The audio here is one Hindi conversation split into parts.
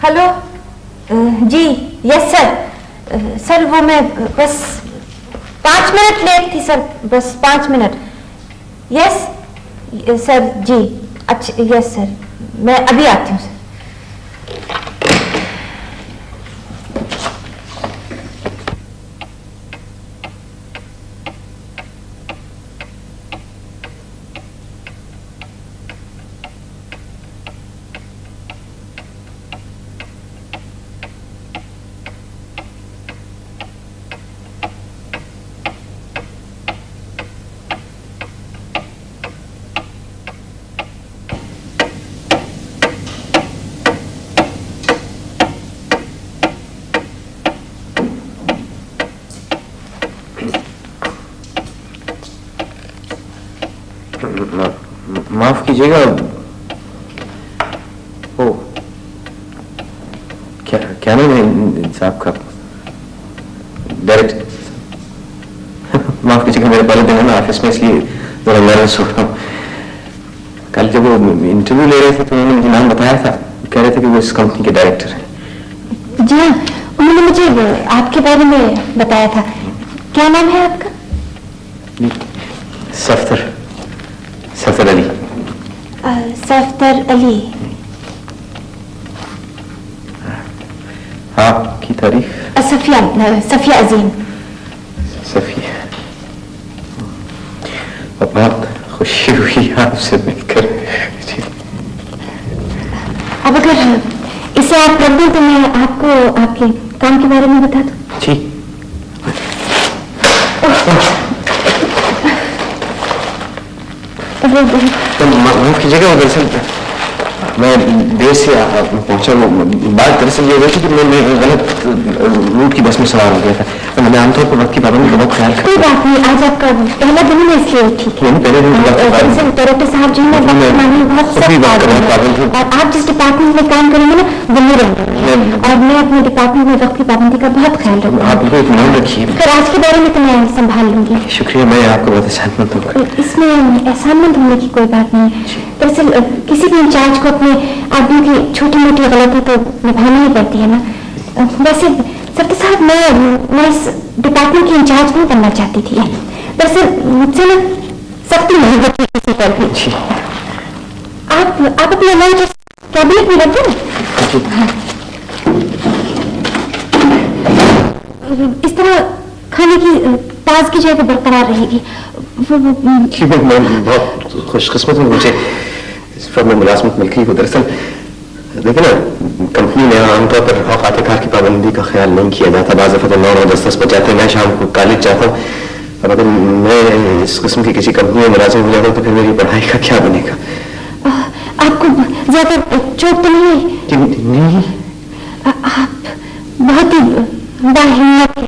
हेलो जी, यस सर। सर वो मैं बस 5 मिनट लेट थी सर, बस 5 मिनट। यस सर जी, अच्छा यस सर, मैं अभी आती हूँ सर। माफ कीजिएगा। ओ क्या नाम है साहब का? डायरेक्ट माफ कीजिएगा, मेरे पहले दिन है ना ऑफिस में, इसलिए थोड़ा नर्वस हो रहा हूँ। कल जब वो इंटरव्यू ले रहे थे तो उन्होंने मुझे नाम बताया था, कह रहे थे कि वो इस कंपनी के डायरेक्टर हैं। जी हाँ, उन्होंने मुझे आपके बारे में बताया था। क्या नाम है आपका? सफदर अली। सफदर अली। आपकी तारीफ? सफिया अजीम। सफिया, बहुत खुशी हुई आपसे मिलकर। अब अगर इसे आप रख दें तो मैं आपको आपके काम के बारे में बता दूं। जी। तो माफ कीजिएगा, वो दरअसल मैं देर से पहुंचा। वो बात दरअसल ये हुई थी कि मैं गलत रूट की बस में सवार हो गया था। तो मैंने आमतौर पर वक्त की पाबंदी का बहुत ख्याल रखा। कोई बात नहीं, आज आपका पहला दिन है इसलिए ठीक है। पहले दिन डायरेक्टर साहब जो है और आप जिस डिपार्टमेंट में काम करेंगे ना वही रहेंगे, और मैं अपने डिपार्टमेंट में वक्त की पाबंदी का बहुत ख्याल रखूंगी। आप बिल्कुल इत्मीनान रखिए। फिर आज के बारे में तो मैं संभाल लूंगी। शुक्रिया, मैं आपको बहुत एहसानमंद हूँ। इसमें एहसानमंद होने की कोई बात नहीं है। दरअसल किसी भी इंचार्ज को अपने आदमी की छोटी मोटी गलती तो निभानी ही पड़ती है ना। वैसे सत्य साहब, मैं इस डिपार्टमेंट की इंचार्ज नहीं बनना चाहती थी। दरअसल मुझसे ना सख्ती नहीं होती किसी पर भी। आप अपना लंच कैबिनेट में रख दो ना। इस तरह खाने की ताजगी जो है वो बरकरार रहेगी। मैं बहुत खुशकिस्मत हूँ, मुझे इस फर्म में मुलाजमत मिल गई। दरअसल देखिए ना, कंपनी में आमतौर पर औकात कार की पाबंदी का ख्याल नहीं किया जाता। बाज़ दफ़ा तो 9-9, 10-10 बज जाते हैं। मैं शाम को कॉलेज जाता हूँ। अब अगर मैं इस किस्म की किसी कंपनी में मुलाजिम हो जाता हूँ तो फिर मेरी पढ़ाई का क्या बनेगा? आपको ज्यादा चोट तो नहीं है? नहीं। आप बहुत ही बाहिम्मत है।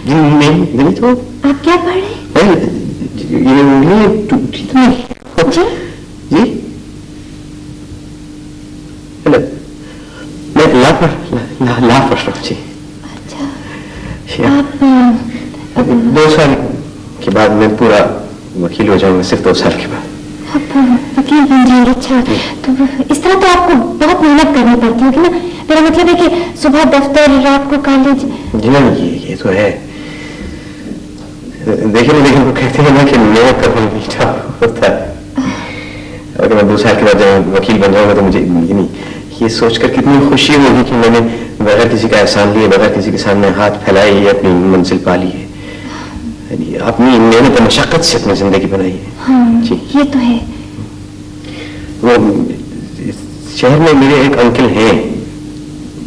नहीं तो आप क्या पढ़ रहे हैं? ये टूटी तो नहीं। जी जी, मैं ला पढ़ रहा हूँ जी। अच्छा, आप 2 साल के बाद मैं पूरा वकील हो जाऊंगा, सिर्फ 2 साल के बाद। आप वकील बन जाएंगे? अच्छा, तो इस तरह तो आपको बहुत मेहनत करनी पड़ती होगी ना। मेरा मतलब है कि सुबह दफ्तर, रात को कॉलेज। जी ना, ये तो है। देखिए लेकिन वो कहते हैं ना कि मेहनत का फल मीठा होता है। अगर मैं 2 साल के बाद जब वकील बन जाऊंगा तो मुझे ये सोचकर कितनी खुशी होगी कि मैंने बगैर किसी का एहसान लिए, बगैर किसी के सामने हाथ फैलाए ही अपनी मंजिल पा ली है। अपनी मेहनत मशक्कत से अपनी जिंदगी बनाई है। हाँ, जी, ये तो है। वो शहर में मेरे एक अंकल हैं,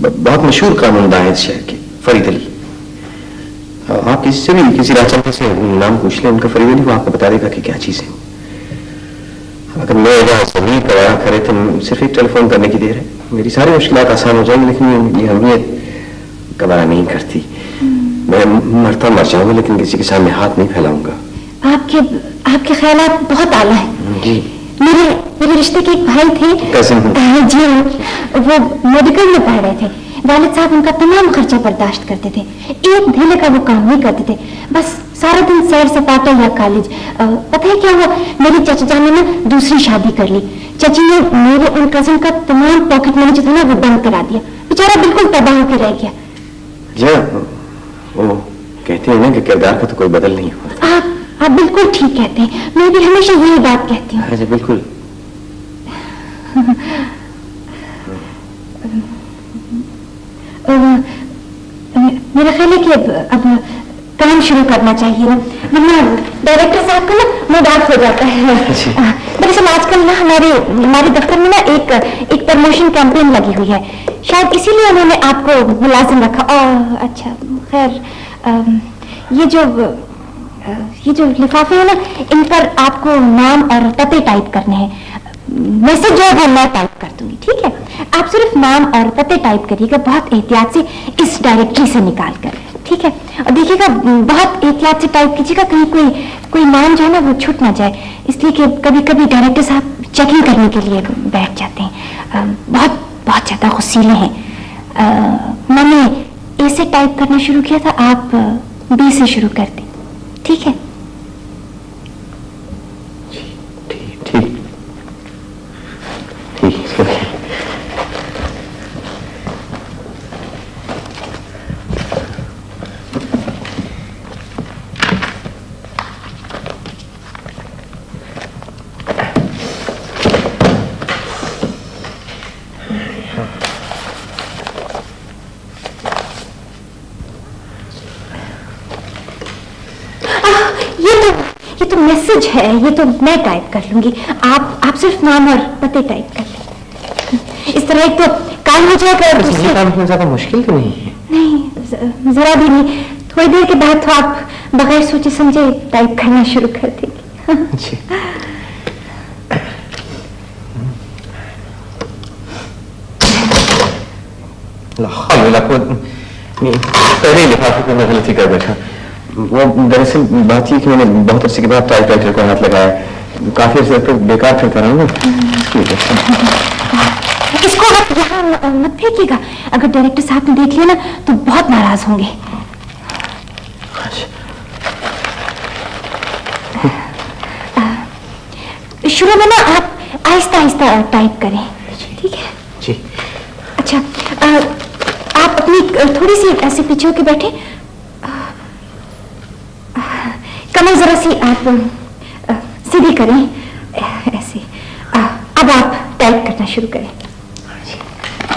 बहुत मशहूर कानूनदान है इस शहर के, फरीद अली। आप किसी से भी, किसी राजचंद्र से नाम पूछ लें उनका, फरीद अली, वो आपको बता देगा कि क्या चीज है। अगर मैं यहाँ जमीन पर आया करे तो सिर्फ एक टेलीफोन करने की देर है, मेरी सारी मुश्किलात आसान हो जाएंगी। लेकिन ये अहमियत गवारा नहीं करती। मैं मरता मर जाऊंगा लेकिन किसी के सामने हाथ नहीं फैलाऊंगा। आपके ख्यालात बहुत आला है। जी, मेरे रिश्ते के एक भाई थे। कजिन। जी, वो मेडिकल में पढ़ रहे थे। वालिद साहब उनका तमाम खर्चा बर्दाश्त करते थे। एक ढीले का वो काम नहीं करते थे, बस सारा दिन सैर सपाटा या कॉलेज। पता है क्या हुआ, मेरी चाचा जान ने ना दूसरी शादी कर ली। चाची ने मेरे उन कजिन का तमाम पॉकेट मनी जो था ना वो बंद करा दिया। बेचारा बिल्कुल तबाह होकर रह गया। जी, वो कहते हैं ना कि किरदार का तो कोई बदल नहीं होता। आप बिल्कुल ठीक कहते हैं। मैं भी हमेशा यही बात कहती हूँ। जी बिल्कुल। मेरा ख्याल है कि अब काम शुरू करना चाहिए ना, वरना डायरेक्टर साहब का ना मूड ऑफ हो जाता है। दरअसल आजकल ना हमारे दफ्तर में ना एक प्रमोशन कैंपेन लगी हुई है। शायद इसीलिए उन्होंने आपको मुलाजिम रखा। अच्छा, खैर, ये जो लिफाफे हैं ना, इन पर आपको नाम और पते टाइप करने हैं। मैसेज जो है मैं टाइप कर दूंगी, ठीक है? आप सिर्फ नाम और पते टाइप करिएगा, बहुत एहतियात से इस डायरेक्टरी से निकाल कर, ठीक है? और देखिएगा, बहुत एहतियात से टाइप कीजिएगा, कहीं कोई नाम जो है ना वो छूट ना जाए, इसलिए कि कभी कभी डायरेक्टर साहब चेकिंग करने के लिए बैठ जाते हैं। बहुत ज्यादा गुस्सीले हैं। मैंने ए से टाइप करना शुरू किया था, आप बी से शुरू कर दें, ठीक है? ये तो मैसेज है, ये तो मैं टाइप कर लूंगी। आप सिर्फ नाम और पते टाइप कर लें। इस तरह एक तो काम हो जाएगा। ये काम इतना ज्यादा मुश्किल तो नहीं है? नहीं, जरा भी नहीं। थोड़ी देर के बाद तो आप बगैर सोचे समझे टाइप करना शुरू कर देंगे। पहले लिफाफे पे मैं गलती कर बैठा। वो दरअसल बात ये कि मैंने बहुत अर्से के बाद टाइपराइटर को हाथ लगाया, काफी अर्से तक बेकार फिरता रहा हूँ। इसको आप यहाँ मत फेंकिएगा, अगर डायरेक्टर साहब ने देख लिया ना तो बहुत नाराज होंगे। शुरू में ना आप आहिस्ता आहिस्ता टाइप करें, ठीक है? जी। अच्छा, आप अपनी थोड़ी सी ऐसे पीछे होके बैठे, कमर जरा सी आप सीधी करें, ऐसे। अब आप टाइप करना शुरू करें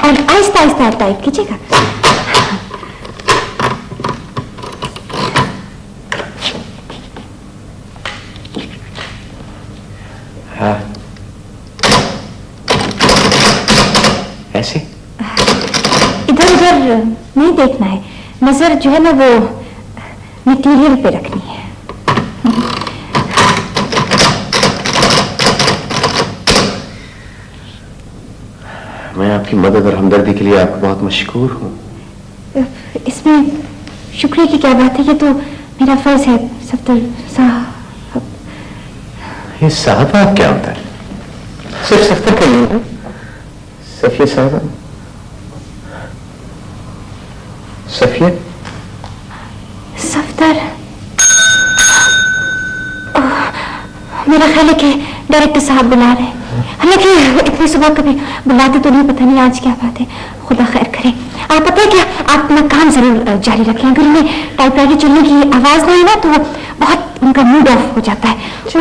और आहिस्ता आहिस्ता आप टाइप कीजिएगा। हाँ, ऐसे। नहीं देखना है, नजर जो है ना वो मटेरियल पे रखनी है। मैं आपकी मदद और हमदर्दी के लिए आपको बहुत मशकूर हूँ। इसमें शुक्रिया की क्या बात है, ये तो मेरा फर्ज है सफदर साहब। ये साहब आप क्या होता है? सिर्फ सफदर का नहीं है, सफिया साहब। सफिया सफदर, मेरा ख्याल है कि डायरेक्टर साहब बुला रहे हैं। हालांकि इतनी सुबह कभी बुलाते तो नहीं, पता नहीं आज क्या बात है, खुदा खैर करे। आप पता है क्या, आप अपना काम जरूर जारी रखें। अगर उन्हें टाइपराइटर चलने की आवाज नहीं ना तो बहुत उनका मूड ऑफ हो जाता है। जो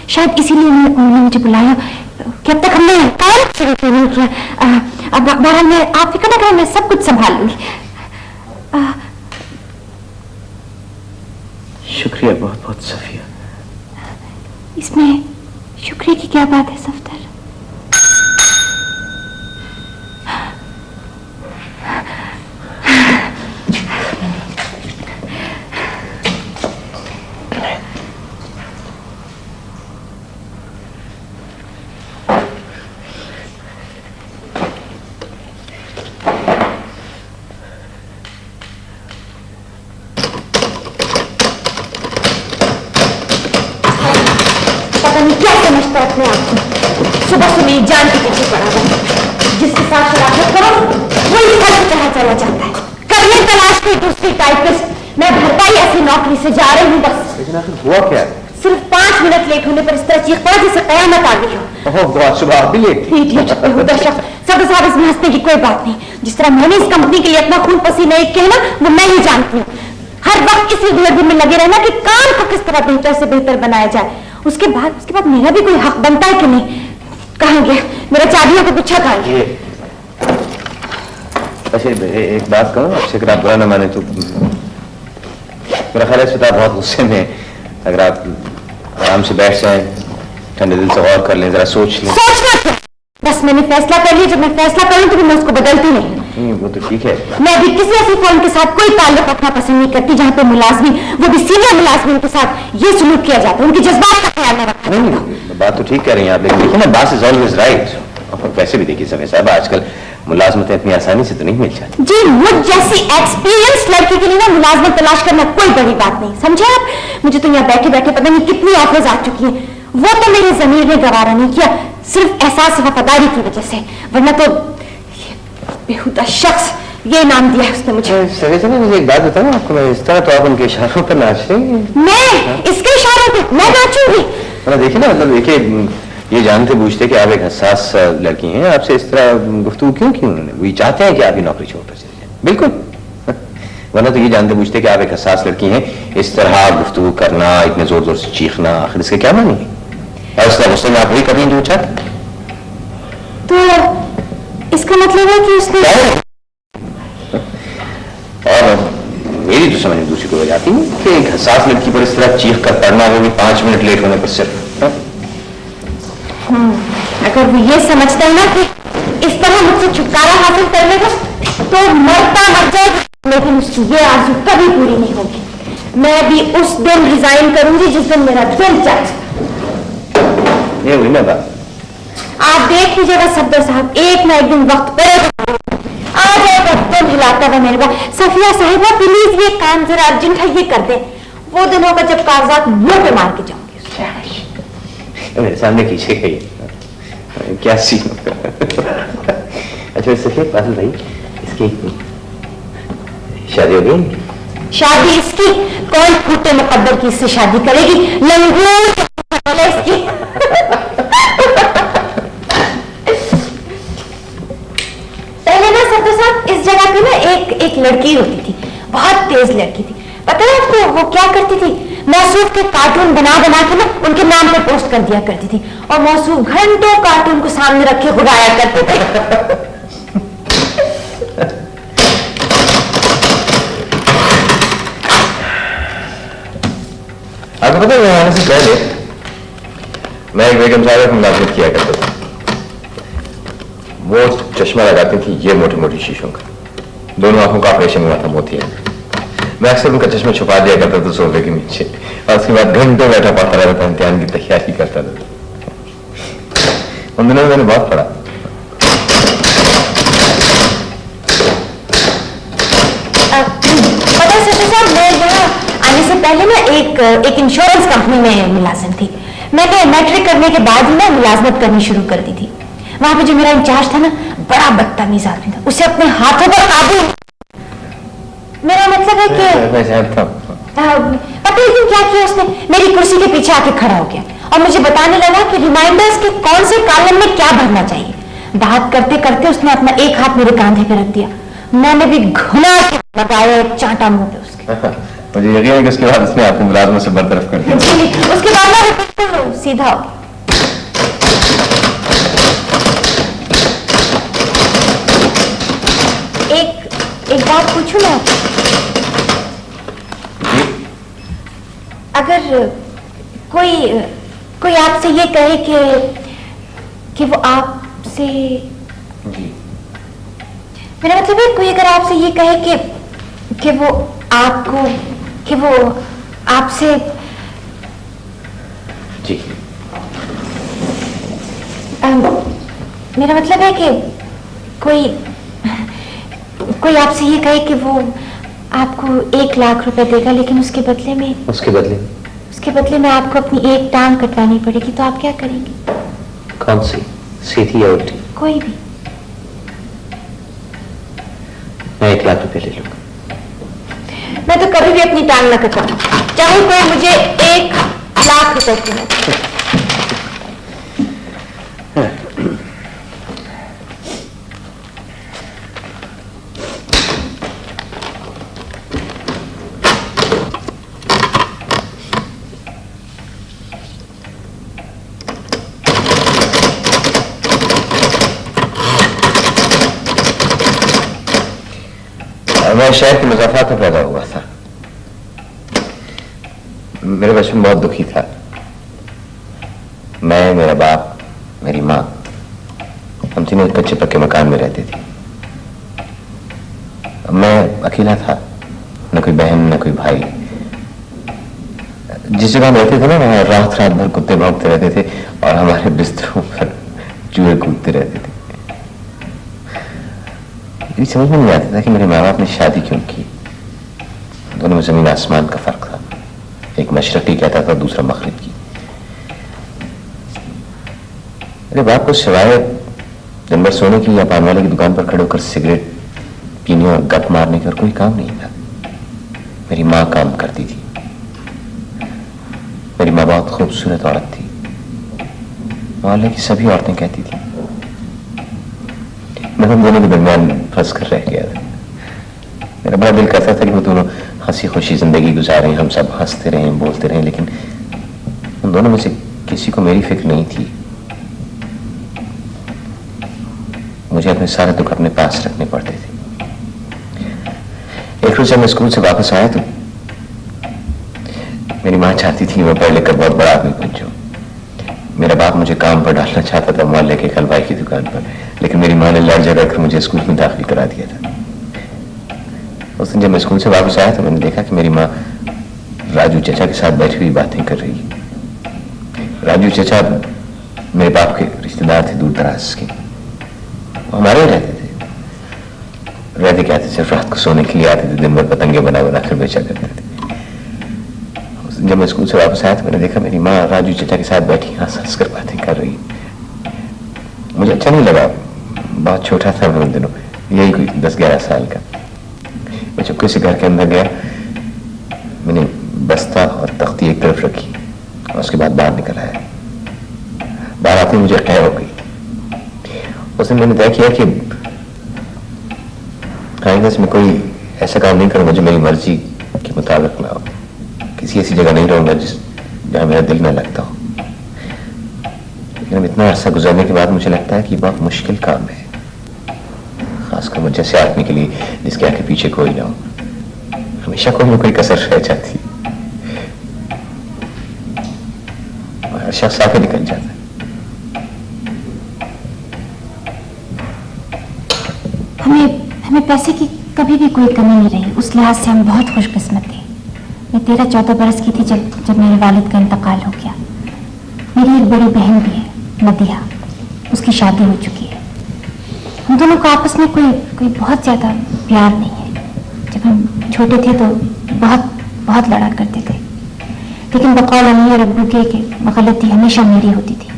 शायद इसीलिए उन्होंने मुझे बुलाया कि अब तक हमने काम शुरू नहीं किया। अब बहरहाल मैं, आप फिक्र ना करें, मैं सब कुछ संभाल लूंगी। शुक्रिया बहुत बहुत सफिया। इसमें शुक्रिया की क्या बात है सफदर? अपने आप को सुबह से मेरी जान के पीछे पड़ा हुआ, जिसके साथ शरारत करो वही घर से चला चला जाता है। करने तलाश की दूसरी टाइपिस्ट, मैं भरपाई ऐसी नौकरी से जा रही हूँ बस। लेकिन आखिर हुआ क्या? सिर्फ 5 मिनट लेट होने पर इस तरह चीख पड़ा जैसे कयामत आ गई हो। तो आज सुबह आप भी लेट थी। सब साहब, इसमें हंसने की कोई बात नहीं। जिस तरह मैंने इस कंपनी के लिए अपना खून पसीना एक कहना वो मैं ही जानती हूँ। हर वक्त इसी धुएं में लगे रहना कि काम को किस तरह बेहतर से बेहतर बनाया जाए। उसके बाद मेरा भी कोई हक बनता है कि नहीं? कहाँ गया मेरा चाबियों का गुच्छा? कहाँ गया? अच्छा एक बात कहूँ आपसे, अगर आप बुरा न माने तो मेरा ख्याल है आप बहुत गुस्से में, अगर आप आराम से बैठ जाएं, ठंडे दिल से गौर कर लें, जरा सोच लें। सोचना क्या, बस मैंने फैसला कर लिया। जब मैं फैसला कर लूं तो मैं उसको बदलती नहीं। वो तो ठीक है। मैं अभी किसी ऐसी फर्म के साथ कोई ताल्लुक रखना पसंद नहीं करती जहाँ पे मुलाजमी, वो भी सीनियर मुलाजमीन के साथ ये सुलूक किया जाता है, उनके जज्बात का ख्याल न रखा। नहीं, बात तो ठीक कह रही हैं आप, लेकिन देखिए ना, बात इज ऑलवेज राइट। और वैसे भी देखिए सफिया साहब, आजकल मुलाजमतें इतनी आसानी से तो नहीं मिल जाती। जी, मुझ जैसी एक्सपीरियंस लड़की के लिए ना मुलाजमत तलाश करना कोई बड़ी बात नहीं, समझे आप? मुझे तो यहाँ बैठे बैठे पता नहीं कितनी ऑफर्स आ चुकी हैं, वो तो मेरे जमीर ने गवारा नहीं किया, सिर्फ एहसास वफादारी की वजह से। वरना तो बेहुदा शख्स ये नाम दिया है उसने मुझे। मुझे एक बात बताओ आपको, मैं इस तरह तो आप उनके इशारों पर नाच रही हैं। मैं इसके इशारों पे मैं नाचूंगी? देखिए ना, मतलब देखिए, ये जानते बूझते कि आप एक हसास लड़की हैं, आपसे इस तरह गुफ्तगू क्यों की उन्होंने? वही चाहते हैं कि आप ये नौकरी छोड़कर चले जाएं, बिल्कुल। वरना तो ये जानते बूझते कि आप एक हसास लड़की हैं, इस तरह गुफ्तगू करना, इतने जोर जोर से चीखना, आखिर इसके क्या मानी है? और इस तरह गुस्से में आप वही कर रही हैं जो चाहते। तो इसका मतलब है कि उसने, और मेरी तो समझ में दूसरी कोई वजह आती है कि एक हसास लड़की पर इस तरह चीख कर पड़ना, वो भी 5 मिनट लेट होने पर सिर्फ। अगर वो ये समझता है ना कि इस तरह मुझसे छुटकारा हासिल कर लेगा तो मरता मर जाएगा, लेकिन उसकी ये आरज़ू कभी पूरी नहीं होगी। मैं भी उस दिन रिजाइन करूंगी जिस दिन मेरा दिल चाहे। ये हुई ना बात। आप देख लीजिएगा सफदर साहब, एक ना एक दिन वक्त पर आ जाएगा, दिल हिलाता हुआ मेरे पास। सफिया साहिबा प्लीज ये काम जरा अर्जेंट है, ये कर दे। वो दिन होगा जब कागजात मुंह पे मार के जाऊंगी। मेरे सामने खींचे गई क्या सीन। अच्छा सफिया पासल भाई, इसकी शादी हो गई? शादी इसकी? कौन फूटे मुकद्दर की इससे शादी करेगी? लंगूर इसकी। पहले ना सफदर साहब, इस जगह पे ना एक लड़की होती थी, बहुत तेज लड़की थी। पता है आपको वो क्या करती थी? मौसूफ के कार्टून बना बना के ना उनके नाम पे पोस्ट कर दिया करती थी, और मौसूफ घंटों कार्टून को सामने रख के गुड़ाया करते थे। आपको पता है, मैं आने से पहले मैं एक बेगम साहब की मुलाकात किया करता था। वो चश्मा लगाती थी ये मोटे मोटे शीशों का, दोनों आंखों का ऑपरेशन हुआ था मोतिया। मैं अक्सर उनका चश्मा छुपा दिया करता था सोफे के नीचे, और उसके बाद घंटों बैठा पढ़ता रहता था, इम्तिहान की तैयारी करता था। उन दिनों में मैंने बहुत पढ़ा। पता है सचिन साहब, मैं यहाँ आने से पहले ना एक इंश्योरेंस कंपनी में मुलाजिम थी। मैंने मैट्रिक करने के बाद ही ना मुलाजमत करनी शुरू कर दी थी। वहां पे जो मेरा इंचार्ज था ना, बड़ा बदतमीज आदमी था। उसे अपने हाथों पर काबू, मेरा मतलब है कि मैं जानता हूँ। पता है लेकिन क्या किया उसने, मेरी कुर्सी के पीछे आके खड़ा हो गया और मुझे बताने लगा कि रिमाइंडर्स के कौन से कॉलम में क्या भरना चाहिए। बात करते करते उसने अपना एक हाथ मेरे कांधे पे रख दिया। मैंने भी घुमा के लगाया एक चांटा मुंह पे उसके। मुझे यकीन है कि उसके बाद उसने आपको मुलाजमत से बरतरफ कर दिया। उसके बाद ना सीधा हो गया। एक बात पूछूं मैं आपसे? अगर कोई आपसे ये कहे कि वो आपसे, मेरा मतलब है कोई अगर आपसे ये कहे कि वो आपसे जी, मेरा मतलब है कि कोई आपसे ये कहे कि वो आपको 1 लाख रुपए देगा, लेकिन उसके बदले में आपको अपनी एक टांग कटवानी पड़ेगी, तो आप क्या करेंगे? कौन सी, सीधी या उल्टी? कोई भी। मैं 1 लाख रुपए ले लूंगा। मैं तो कभी भी अपनी टांग न कटवाऊं, चाहे कोई मुझे 1 लाख रुपए की हो। मैं शहर के मुज़ाफ़रात में पैदा हुआ था। मेरा बचपन बहुत दुखी था। मैं, मेरा बाप, मेरी माँ, हम तीनों एक कच्चे पक्के मकान में रहते थे। मैं अकेला था, न कोई बहन न कोई भाई। जिस जगह हम रहते थे ना, वहाँ रात भर कुत्ते भौंकते रहते थे और हमारे बिस्तरों पर चूहे कूदते रहते थे। समझ में नहीं आता था कि मेरे माँ बाप ने शादी क्यों की। दोनों में जमीन आसमान का फर्क था। एक मशरकी कहता था, दूसरा मगरिब की। मेरे बाप को सिवाय दिन भर सोने की या पान वाले की दुकान पर खड़े होकर सिगरेट पीने और गप मारने का और कोई काम नहीं था। मेरी माँ काम करती थी। मेरी माँ बहुत खूबसूरत औरत थी। मोहल्ले की सभी औरतें कहती थी। मैं उन दोनों के दरमियान फंस कर रह गया था। मेरा बड़ा दिल करता था कि वो दोनों हंसी खुशी जिंदगी गुजारें, हम सब हंसते रहें, बोलते रहें, लेकिन उन दोनों में से किसी को मेरी फिक्र नहीं थी। मुझे अपने सारे दुख अपने पास रखने पड़ते थे। एक रोज जब मैं स्कूल से वापस आया तो मेरी माँ चाहती थी मैं पढ़ लिख कर बहुत बड़ा आदमी बन जाऊं। मेरा बाप मुझे काम पर डालना चाहता था मोहल्ले के हलवाई की दुकान पर, लेकिन मेरी माँ ने लड़ झगड़ कर मुझे स्कूल में दाखिल करा दिया था। उस दिन जब मैं स्कूल से वापस आया तो मैंने देखा कि मेरी माँ राजू चचा के साथ बैठी हुई बातें कर रही है। राजू चचा मेरे बाप के रिश्तेदार थे, दूर दराज के। वो हमारे रहते थे। रहते क्या थे, सिर्फ रात को सोने के लिए आते थे, दिन भर पतंगे बना बना कर बेचा करते थे। जब मैं स्कूल से वापस आया तो मैंने देखा मेरी माँ राजू चचा के साथ बैठी हंस हंस कर बातें कर रही। मुझे अच्छा नहीं लगा, बहुत छोटा था मैं उन दिनों, यही कोई 10-11 साल का। मैं चुपके से घर के अंदर गया, मैंने बस्ता और तख्ती एक तरफ रखी और उसके बाद बाहर निकल आया। बाहर आते मुझे तय हो गई। उस दिन मैंने तय किया कि आइंदा मैं कोई ऐसा काम नहीं करूंगा जो मेरी मर्जी के मुताबिक ना हो। किसी ऐसी जगह नहीं रहूंगा जहां मेरा दिल न लगता हो। लेकिन इतना अरसा गुजरने के बाद मुझे लगता है कि बहुत मुश्किल काम है, खासकर मुझे जैसे आदमी के लिए जिसके आगे पीछे कोई ना हो। हमेशा कोई ना कोई कसर रह जाती और हर शख्स आगे निकल जाता है। हमें पैसे की कभी भी कोई कमी नहीं रही। उस लिहाज से हम बहुत खुशकिस्मत थे। मैं 13-14 बरस की थी जब मेरे वालिद का इंतकाल हो गया। मेरी एक बड़ी बहन भी है, नदिया, उसकी शादी हो चुकी है। हम दोनों को आपस में कोई बहुत ज्यादा प्यार नहीं है। जब हम छोटे थे तो बहुत बहुत लड़ा करते थे, लेकिन बकौल अम्मी और अब्बू के गलती हमेशा मेरी होती थी।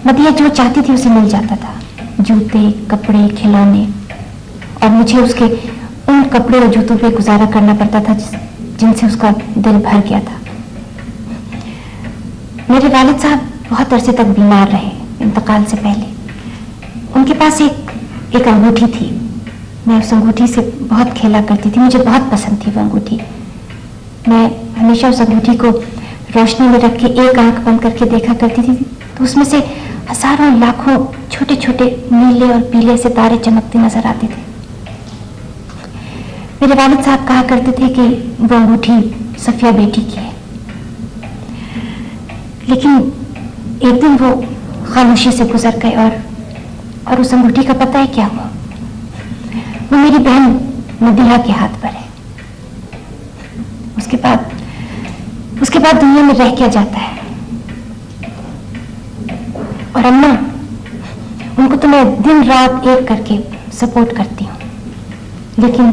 नदिया जो चाहती थी उसे मिल जाता था, जूते, कपड़े, खिलौने, और मुझे उसके उन कपड़े और जूतों पे गुजारा करना पड़ता था जिनसे उसका दिल भर गया था। मेरे वालिद साहब बहुत अरसे तक बीमार रहे इंतकाल से पहले। उनके पास एक अंगूठी थी। मैं उस अंगूठी से बहुत खेला करती थी, मुझे बहुत पसंद थी वो अंगूठी। मैं हमेशा उस अंगूठी को रोशनी में रख के एक आंख बंद करके देखा करती थी, तो उसमें से हजारों लाखों छोटे छोटे नीले और पीले सितारे चमकते नजर आते थे। मेरे वालिद साहब कहा करते थे कि वो अंगूठी सफिया बेटी की है, लेकिन एक दिन वो खामोशी से गुजर गए और उस अंगूठी का पता है क्या हुआ? वो मेरी बहन नदिया के हाथ पर है। उसके बाद दुनिया में रह क्या जाता है? और अम्मा, उनको तो मैं दिन रात एक करके सपोर्ट करती हूँ, लेकिन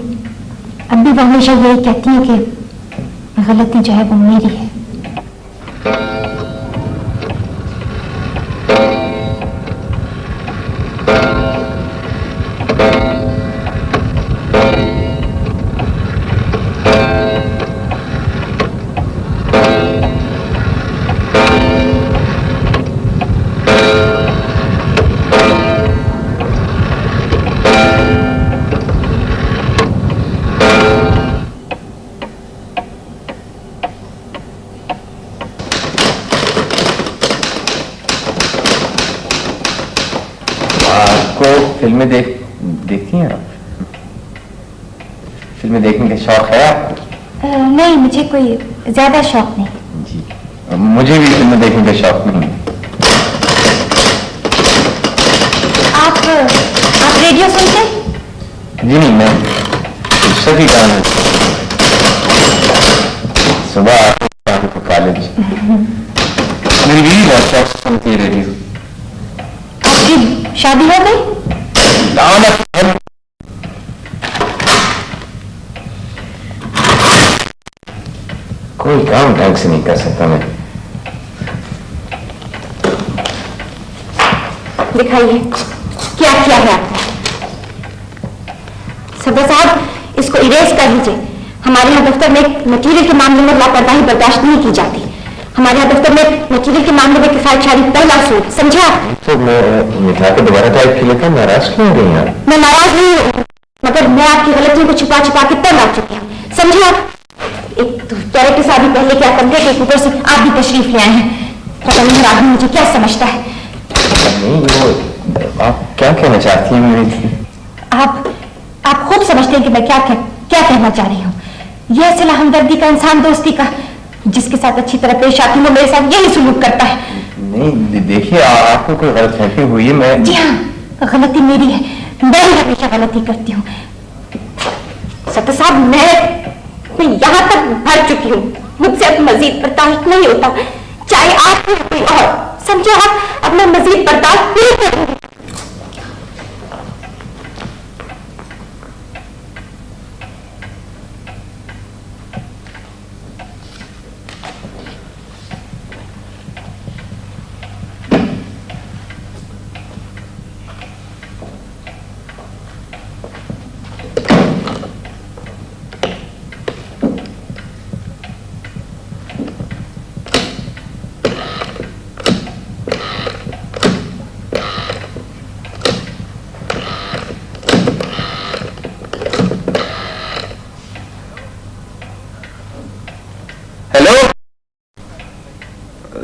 अब भी वो हमेशा यही कहती है कि गलती जो है वो मेरी है। फिल्में देखती हैं आप? फिल्में देखने का शौक है आपको? नहीं, मुझे कोई ज्यादा शौक नहीं। जी, मुझे भी फिल्में देखने का शौक नहीं। आप रेडियो सुनते? जी नहीं, मैं सभी गाने सुबह आते को कॉलेज मेरी बीवी बहुत शौक से सुनती है रेडियो। आपकी शादी हो गई? कोई काम ढंग से नहीं कर सकता मैं। दिखाइए क्या किया है आपने। सदर साहब, इसको इरेज कर लीजिए। हमारे यहाँ दफ्तर में मटीरियल के मामले में लापरवाही बर्दाश्त नहीं की जाती। हमारे यहाँ दफ्तर में मटीरियल के मामले में किफायतशारी पहला सूट, समझा? तो मैं मिठा के दोबारा टाइप किया था, नाराज क्यों हो गई यार? मैं नाराज नहीं हूँ, मगर मैं आपकी गलतियों को छुपा छुपा के तब ला चुकी हूँ, समझा? एक तो डायरेक्टर साहब भी पहले क्या कमरे के ऊपर से आप भी तशरीफ ले आए हैं। पता नहीं आदमी मुझे क्या समझता है। नहीं, वो आप क्या कहना चाहती हैं मेरे? आप खुद समझते हैं कि मैं क्या कहना चाह रही हूँ। यह सिला हमदर्दी का, इंसान दोस्ती का। जिसके साथ अच्छी तरह पेश आती हूँ, मेरे साथ यही सुलूक करता है। नहीं देखिए, आपको कोई गलतफहमी हुई है। मैं जी हाँ, गलती मेरी है। मैं ही हमेशा गलती करती हूँ। सत्ता साहब, मैं यहाँ तक भर चुकी हूँ। मुझसे अब मजीद बर्दाश्त नहीं होता, चाहे आप हो कोई और। समझो आप, अब मैं मजीद बर्दाश्त नहीं करूंगी।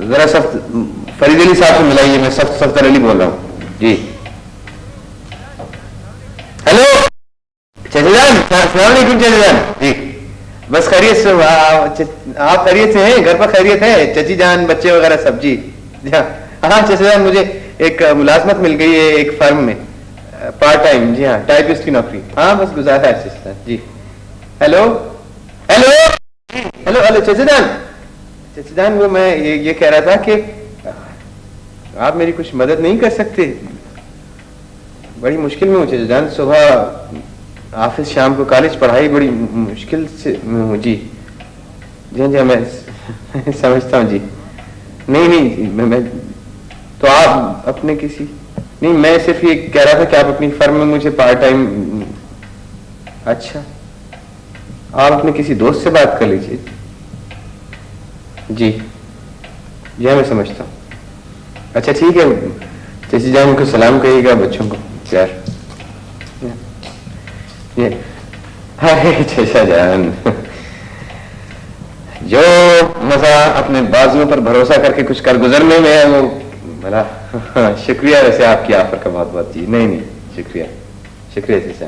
जरा सख्त फरीद अली साहब से मिलाइए। मैं सफ्तर अली बोल रहा हूँ जी। हेलो चाचा जान, अस्सलाम वालेकुम चाचा जान जी। बस खैरियत से? आप खैरियत से हैं? घर पर खैरियत है? चाची जान, बच्चे वगैरह सब? जी हाँ चाचा जान, मुझे एक मुलाजमत मिल गई है एक फर्म में। पार्ट टाइम, जी हाँ, टाइपिस्ट की नौकरी। हाँ बस गुजारा है सिस्टर जी। हेलो हेलो हेलो हेलो चचेदान, वो मैं ये कह रहा था कि आप मेरी कुछ मदद नहीं कर सकते? बड़ी मुश्किल में हूँ चचेदान, सुबह ऑफिस, शाम को कॉलेज, पढ़ाई बड़ी मुश्किल से हूँ जी। जी जी मैं समझता हूँ जी। नहीं मैं तो आप अपने किसी, नहीं मैं सिर्फ ये कह रहा था कि आप अपनी फर्म में मुझे पार्ट टाइम। अच्छा, आप अपने किसी दोस्त से बात कर लीजिए। जी जी मैं समझता हूँ। अच्छा ठीक है, चची जान को सलाम कहिएगा, बच्चों को प्यार। ये हाय चचा जान, जो मजा अपने बाजुओं पर भरोसा करके कुछ कर गुजरने में है वो भला। शुक्रिया वैसे आपकी ऑफर का बहुत बहुत जी। नहीं शुक्रिया शुक्रिया चचा।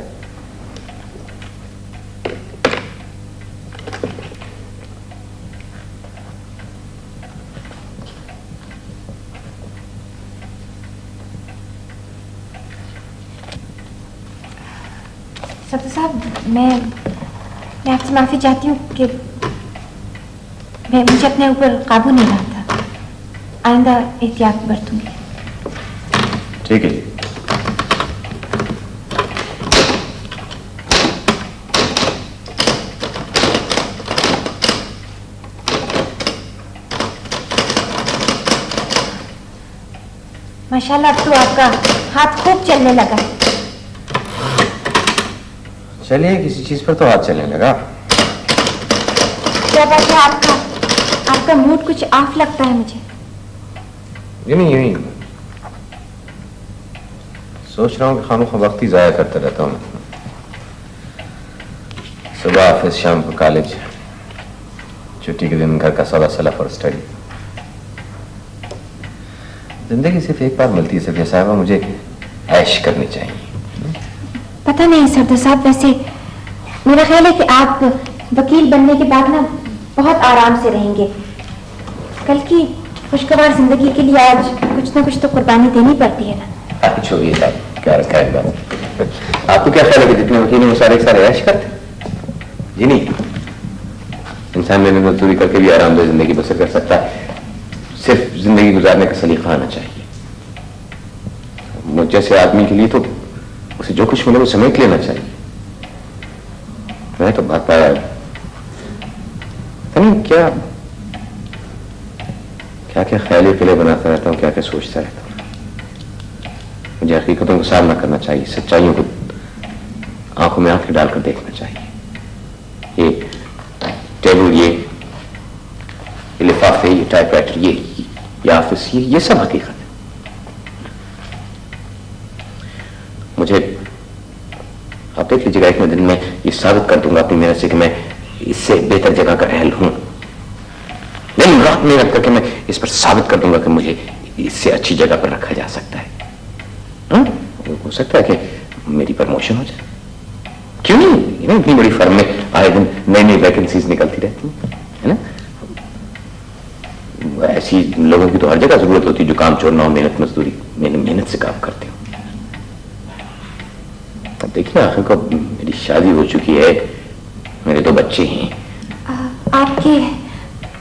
सत्तर साहब, मैं आपसे माफी चाहती हूँ कि मुझे अपने ऊपर काबू नहीं रहा था। आइंदा एहतियात बरतूंगी। ठीक है। माशाल्लाह, अब तो आपका हाथ खूब चलने लगा। चलिए, किसी चीज पर तो हाथ चलने लगा। क्या बात है, आपका मूड कुछ ऑफ लगता है मुझे। ये नहीं सोच रहा हूँ कि खानों का वक्त ही जाया करता रहता हूँ। सुबह ऑफिस, शाम को कॉलेज, छुट्टी के दिन घर का सौदा सलाह और स्टडी। जिंदगी सिर्फ एक बार मिलती है सफिया साहबा, मुझे ऐश करनी चाहिए। पता नहीं सरदार साहब, वैसे मेरा ख्याल है कि आप वकील बनने के बाद ना बहुत आराम से रहेंगे। कल की खुशगवार जिंदगी के लिए आज कुछ ना कुछ तो कुर्बानी देनी पड़ती है ना। छोड़िए साहब, क्या रखा है बात। आपको क्या ख्याल है कि जितने वकील हैं सारे ऐश करते? जी नहीं, इंसान मेहनत मजदूरी करके भी आरामदेह जिंदगी बसर कर सकता है। सिर्फ जिंदगी गुजारने का सलीका आना चाहिए। मुझ जैसे आदमी के लिए तो उसे जो कुछ मिले वो समेट लेना चाहिए। मैं तो बात पाया क्या क्या क्या ख्याली किले बनाता रहता हूँ, क्या क्या सोचता रहता हूँ। मुझे हकीकतों को सामना करना चाहिए, सच्चाइयों को आंखों में आंखें डालकर देखना चाहिए। ये टेबल, ये लिफाफे, ये टाइपराइटर, ये ऑफिस, ये सब हकीकत है। मुझे आप देख लीजिएगा, एक दिन में ये साबित कर दूंगा अपनी मेहनत से कि मैं इससे बेहतर जगह का अहल हूं। दिन रात मेहनत करके मैं इस पर साबित कर दूंगा कि मुझे इससे अच्छी जगह पर रखा जा सकता है। हो सकता है कि मेरी प्रमोशन हो जाए, क्यों नहीं? इतनी बड़ी फर्म में आए दिन नई नई वैकेंसीज निकलती रहती है ना। ऐसी लोगों की तो हर जगह जरूरत होती है जो काम छोड़ना हो, मेहनत मजदूरी मेहनत से काम करते हो। अब देखिए, आखिर को मेरी शादी हो चुकी है, मेरे 2 बच्चे हैं। आपके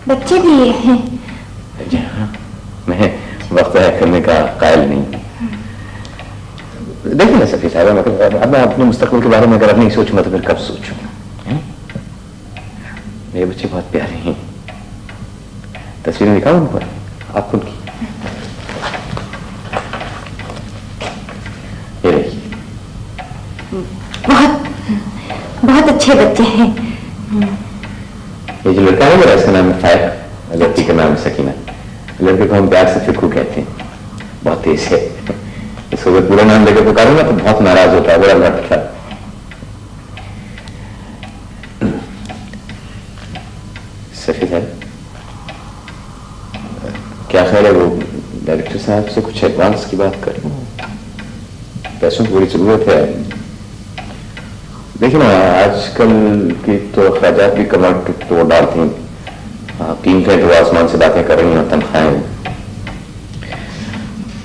बच्चे भी हैं? हाँ, मैं वक्त ज़ाया करने का कायल नहीं। देखिए ना सफी साहब, अब मैं अपने मुस्तकबिल के बारे में अगर अब नहीं सोचूंगा तो फिर कब सोचूंगा? मेरे बच्चे बहुत प्यारे हैं। तस्वीरें दिखाऊं उन पर आपको उनकी? ये देखिए, बहुत अच्छे बच्चे हैं। ये जो लड़का है मेरा, इसका नाम है फायर, लड़की का नाम है सकीना। लड़के को हम प्यार से फिक्रू कहते हैं, बहुत तेज है। इसको अगर पूरा नाम लेकर पुकारूंगा तो बहुत नाराज होता है, बड़ा लड़ता है। सफी साहब, क्या ख्याल है वो डायरेक्टर साहब से कुछ एडवांस की बात करूं? पैसों की बड़ी जरूरत है। देखिए ना, आजकल की तो अखराजात भी कमर तो डालते हैं। कीमतें तो आसमान से बातें कर रही हैं, तनख्वाहें।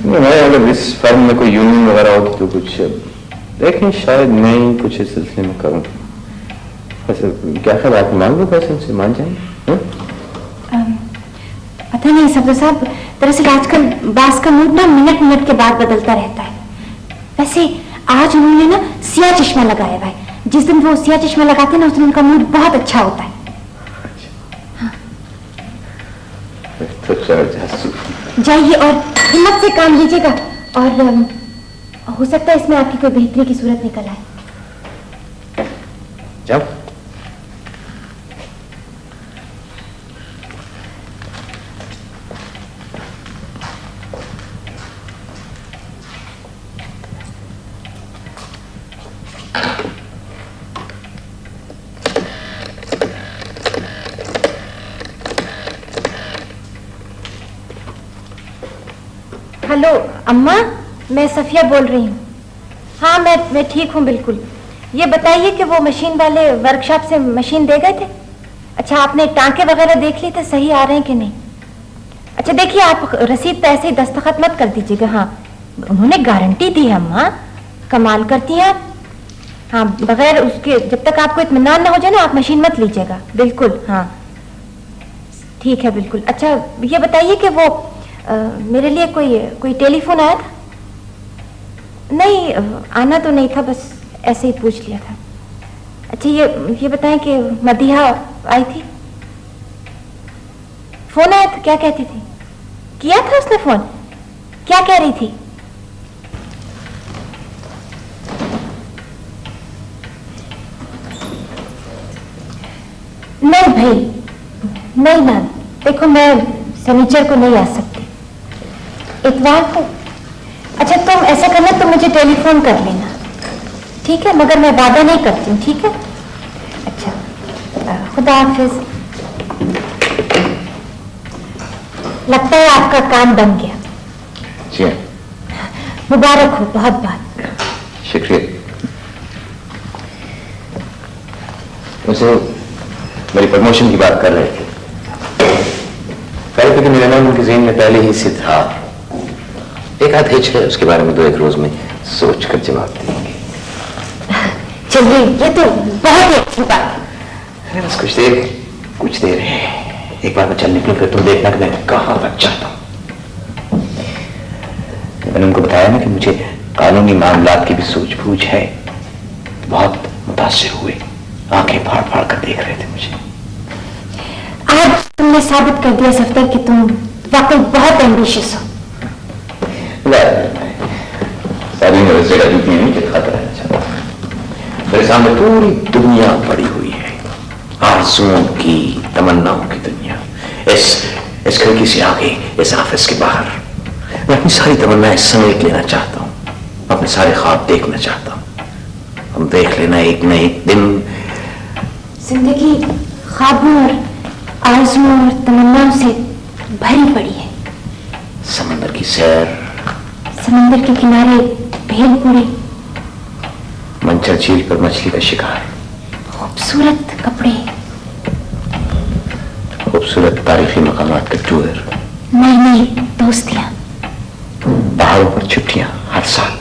मैं अगर इस फर्म में कोई यूनियन वगैरह होती तो कुछ देखें शायद मैं ही कुछ इस सिलसिले में करूं। वैसे क्या ख्याल, आप मांग लो पैसे उनसे, मान जाएंगे? पता नहीं सफदर साहब, दरअसल आजकल बास का मूड ना मिनट मिनट के बाद बदलता रहता है। वैसे आज उन्होंने ना सियाह चश्मा लगाया हुआ है। जिस दिन वो सियाह चश्मा लगाते हैं ना, उस दिन उनका मूड बहुत अच्छा होता है। हाँ। तो जाइए और हिम्मत से काम लीजिएगा, और हो सकता है इसमें आपकी कोई बेहतरी की सूरत निकल आए। जाओ। हेलो अम्मा, मैं सफिया बोल रही हूँ। हाँ, मैं ठीक हूँ बिल्कुल। ये बताइए कि वो मशीन वाले वर्कशॉप से मशीन दे गए थे? अच्छा, आपने टांके वगैरह देख लिए थे, सही आ रहे हैं कि नहीं? अच्छा देखिए, आप रसीद पे ऐसे ही दस्तखत मत कर दीजिएगा। हाँ, उन्होंने गारंटी दी है अम्मा, कमाल करती हैं आप। हाँ, बगैर उसके जब तक आपको इत्मीनान ना हो जाए ना, आप मशीन मत लीजिएगा। बिल्कुल, हाँ ठीक है, बिल्कुल। अच्छा ये बताइए कि वो मेरे लिए कोई टेलीफोन आया था? नहीं, आना तो नहीं था, बस ऐसे ही पूछ लिया था। अच्छा ये बताएं कि मदीहा आई थी? फोन आया था, क्या कहती थी? किया था उसने फोन? क्या कह रही थी? नहीं भाई, नहीं ना, देखो मैं सनीचर को नहीं आ सकती, इतवार को। अच्छा तुम ऐसा करना, तुम मुझे टेलीफोन कर लेना, ठीक है? मगर मैं वादा नहीं करती हूँ, ठीक है? अच्छा, खुदा हाफिज। लगता है आपका काम बन गया। जी मुबारक हो, बहुत बहुत शुक्रिया। वैसे मेरी प्रमोशन की बात कर रहे थे, पहले तो मेरा नाम उनके ज़हन में पहले ही से था। एक आध हिच है, उसके बारे में 2-1 रोज में सोच कर जवाब देंगे। चलिए, ये तो बहुत ही अच्छी बात है। बस कुछ देर है। एक बार मैं चल निकलूं, फिर तुम देखना कि मैं कहाँ तक जाता हूं। मैंने उनको बताया ना कि मुझे कानूनी मामलात की भी सूझबूझ है। बहुत मुतासिर हुए, आंखें फाड़ फाड़ कर देख रहे थे मुझे। आज तुमने साबित कर दिया सफदर कि तुम वाकई बहुत एम्बिशियस हो। सारी मेरे जगह इतनी नहीं कि खाता रहना चाहता। मेरे सामने पूरी दुनिया पड़ी हुई है, आरज़ुओं की, तमन्नाओं की दुनिया। इस खिड़की से आगे, इस ऑफिस के बाहर, मैं अपनी सारी तमन्नाएं समेट लेना चाहता हूँ, अपने सारे ख्वाब देखना चाहता हूँ। हम देख लेना एक न एक दिन जिंदगी ख्वाबों और आरज़ुओं और तमन्नाओं से भरी पड़ी है। समंदर की सैर, समंदर के किनारे भेलपुरी, मंचर झील पर मछली का शिकार, खूबसूरत कपड़े, खूबसूरत तारीखी मकामात का टूर, नई नई दोस्तियां, पहाड़ों पर छुट्टियां हर साल।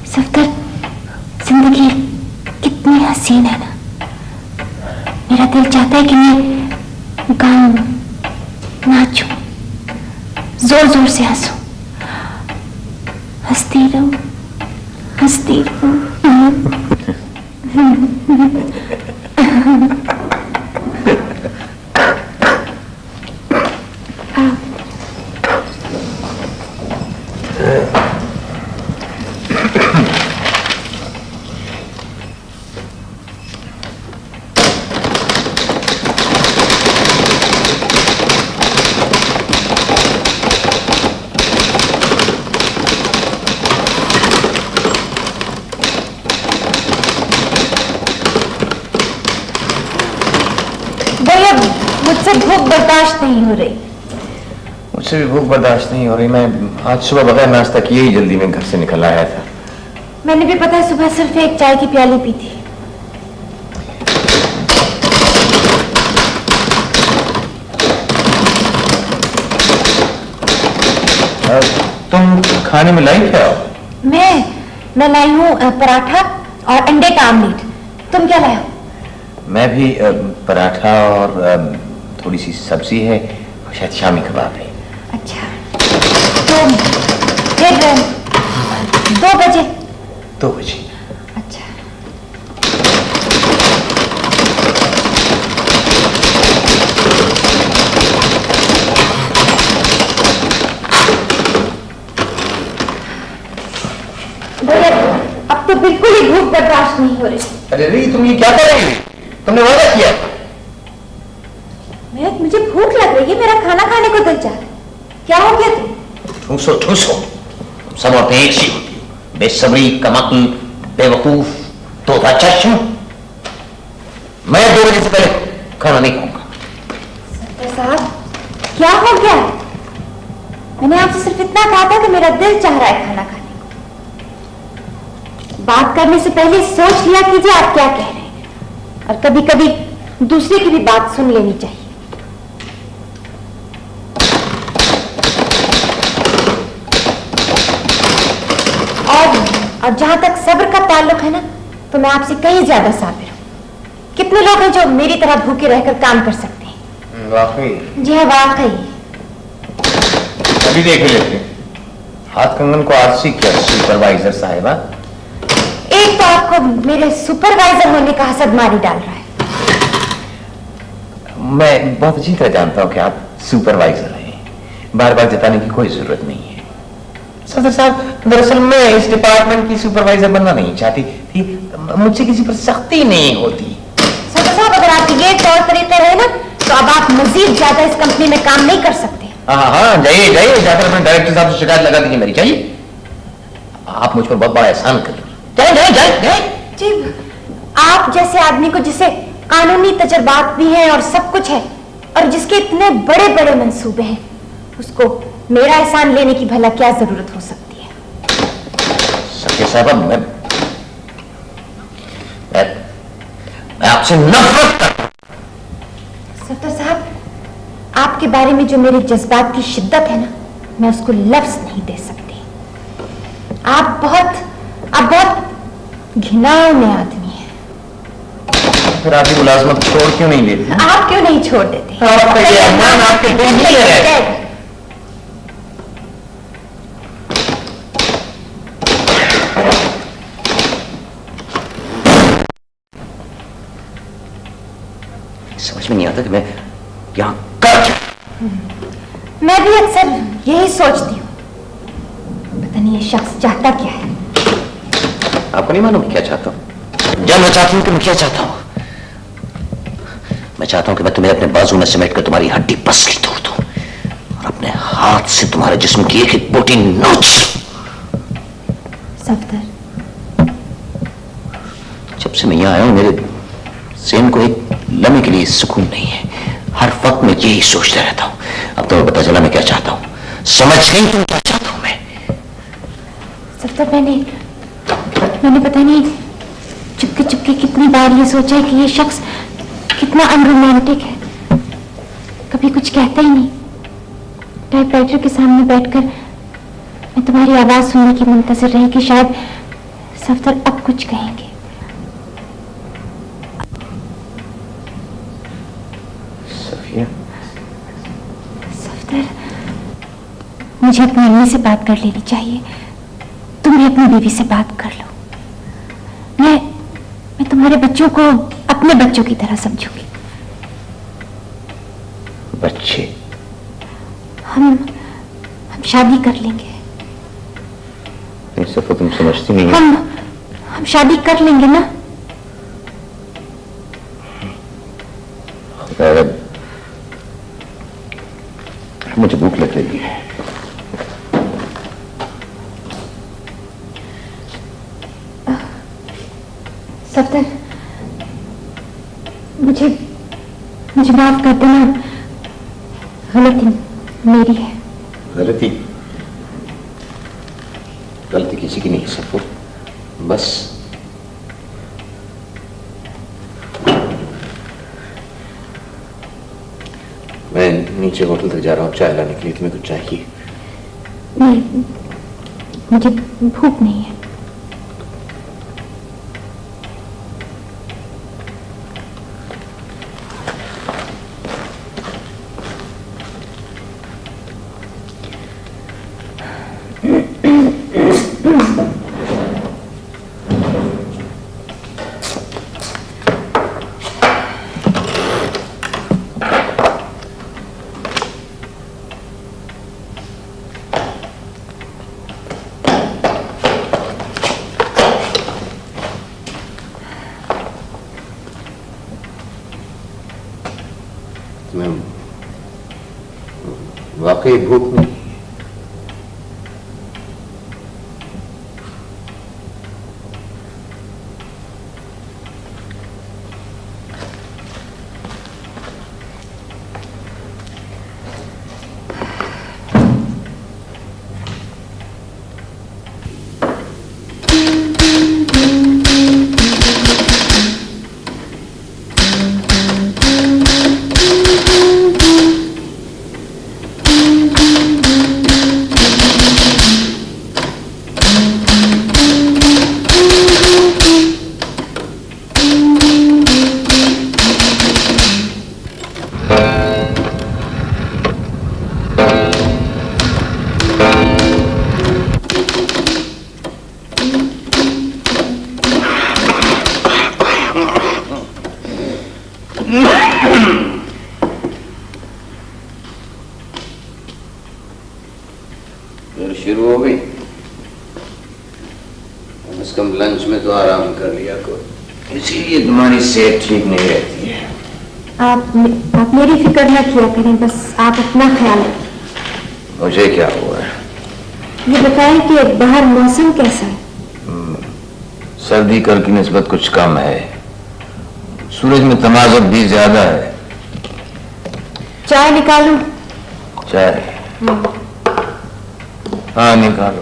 सफदर, जिंदगी कितनी हसीन है ना। मेरा दिल चाहता है कि मैं गाऊं, नाचूं, जोर जोर से हंसूं, हंसती रहूं, हंसती रहूं। मुझसे भूख बर्दाश्त नहीं हो रही। मुझसे भी भूख बर्दाश्त नहीं हो रही। मैं आज सुबह बगैर नाश्ता किए ही जल्दी में घर से निकल आया था। मैंने भी पता है, सुबह सिर्फ एक चाय की प्याली पी थी। तुम खाने में लाई क्या हो? मैं मैं लाई हूँ पराठा और अंडे का आमलेट। तुम क्या लाए हो? मैं भी पराठा और थोड़ी सी सब्जी है और शायद शामी कबाब है। अच्छा, तो फिर 2 बजे? 2 बजे। अच्छा। भैया, अब तो बिल्कुल ही भूख बर्दाश्त नहीं हो रही। अरे नहीं, तुम ये क्या कर रही हो? तुमने वादा किया। मुझे भूख लग रही है, मेरा खाना खाने को दिल चाह रहा है। क्या हो गया तुम? ठूसो ठूसो, सब औरतें एक सी होती हो। बेसब्री, कमअक्ल, बेवकूफ, तोता चश्म। मैं 2 बजे से पहले खाना नहीं खाऊंगा। सरदार साहब, क्या हो गया? मैंने आपसे सिर्फ इतना कहा था कि मेरा दिल चाह रहा है खाना खाने को। बात करने से पहले सोच लिया कीजिए आप क्या कह रहे हैं, और कभी कभी दूसरे की भी बात सुन लेनी चाहिए। और जहां तक सब्र का ताल्लुक है ना, तो मैं आपसे कहीं ज्यादा साबिर हूं। कितने लोग हैं जो मेरी तरह भूखे रहकर काम कर सकते हैं? वाकई? जी हाँ, वाकई। अभी देख लेते हैं। हाथ कंगन को आज से क्या सुपरवाइजर साहिबा? एक तो आपको मेरे सुपरवाइजर होने का हसद मारी डाल रहा है। मैं बहुत अच्छी तरह जानता हूं कि आप सुपरवाइजर हैं। बार बार जताने की कोई जरूरत नहीं है। सदर साहब, दरअसल मैं इस डिपार्टमेंट की सुपरवाइजर बनना नहीं चाहती थी। मुझसे किसी पर सख्ती नहीं होती। सदर साहब, अगर आपके ये तौर तरीके रहे ना, तो अब आप मजीद ज्यादा इस कंपनी में काम नहीं कर सकते। हाँ, जाइए जाइए, जाकर अपने डायरेक्टर साहब से शिकायत लगा दीजिए मेरी। चाहिए? आप मुझ पर बहुत बड़ा एहसान कर रहे हैं। जाइए जाइए जाइए। जी, आप जैसे आदमी को जिसे कानूनी तजर्बात भी हैं और सब कुछ है, और जिसके इतने बड़े बड़े मंसूबे हैं, उसको मेरा एहसान लेने की भला क्या जरूरत हो सकती है? सत्य साहब, मैं आपसे नफरत करता हूं। सत्तर साहब, आपके बारे में जो मेरे जज्बात की शिद्दत है ना, मैं उसको लफ्ज नहीं दे सकती। आप बहुत घिनौने आदमी हैं। फिर आपकी मुलाजमत छोड़ क्यों नहीं देती? आप क्यों नहीं छोड़ देते? आपका ये अरमान आपके दिल में है। समझ में नहीं आता कि मैं यहां कर क्या? मैं भी अक्सर यही सोचती हूँ, पता नहीं ये शख्स चाहता क्या है। आपको नहीं मालूम क्या चाहता हूं? जब मैं चाहती हूं कि मैं क्या चाहता हूं, मैं चाहता हूं कि मैं तुम्हें अपने बाजू में समेट कर तुम्हारी हड्डी पसली तोड़ दूं और अपने हाथ से तुम्हारे जिस्म की एक एक बोटी नोच। सफदर, जब से मैं यहां आया हूं, मेरे ज़हन को एक लम्हे के लिए सुकून नहीं है। हर वक्त मैं यही सोचता रहता हूं। अब तुम्हें पता चला मैं क्या चाहता हूं। समझ गई तुम क्या चाहता हूं मैं? सफदर, मैंने पता नहीं चुपके चुपके कितनी बार ये सोचा है कि ये शख्स कितना अनरोमांटिक है। कभी कुछ कहता ही नहीं। टाइपराइटर के सामने बैठकर मैं तुम्हारी आवाज सुनने की मुंतजर रही कि शायद सफदर अब कुछ कहेंगे। सफदर, मुझे अपनी अम्मी से बात कर लेनी चाहिए। तुम भी अपनी बीवी से बात कर लो। मैं तुम्हारे बच्चों को अपने बच्चों की तरह समझूंगी। बच्चे? हम शादी कर लेंगे। इस तुम समझती नहीं। हम शादी कर लेंगे ना? मुझे भूख लग रही है। सफदर, मुझे माफ कर देना। गलती मेरी है। गलती किसी की नहीं है सफर। बस मैं नीचे होटल तक जा रहा हूँ चाय लाने के लिए। तुम्हें कुछ चाहिए? नहीं, मुझे भूख नहीं है। तुम्हें वाकई भूख नहीं? फिर शुरू हो गई। कम से कम लंच में तो आराम कर लिया करो। इसीलिए तुम्हारी सेहत ठीक नहीं रहती है। आप मेरी फिक्र न किया करें, बस आप अपना ख्याल रखें। मुझे क्या हुआ है? ये बताएं कि बाहर मौसम कैसा है? सर्दी कल की निस्बत कुछ कम है, सूरज में तमाज़ुत भी ज्यादा है। चाय निकालूं? चाय? हाँ निकालो।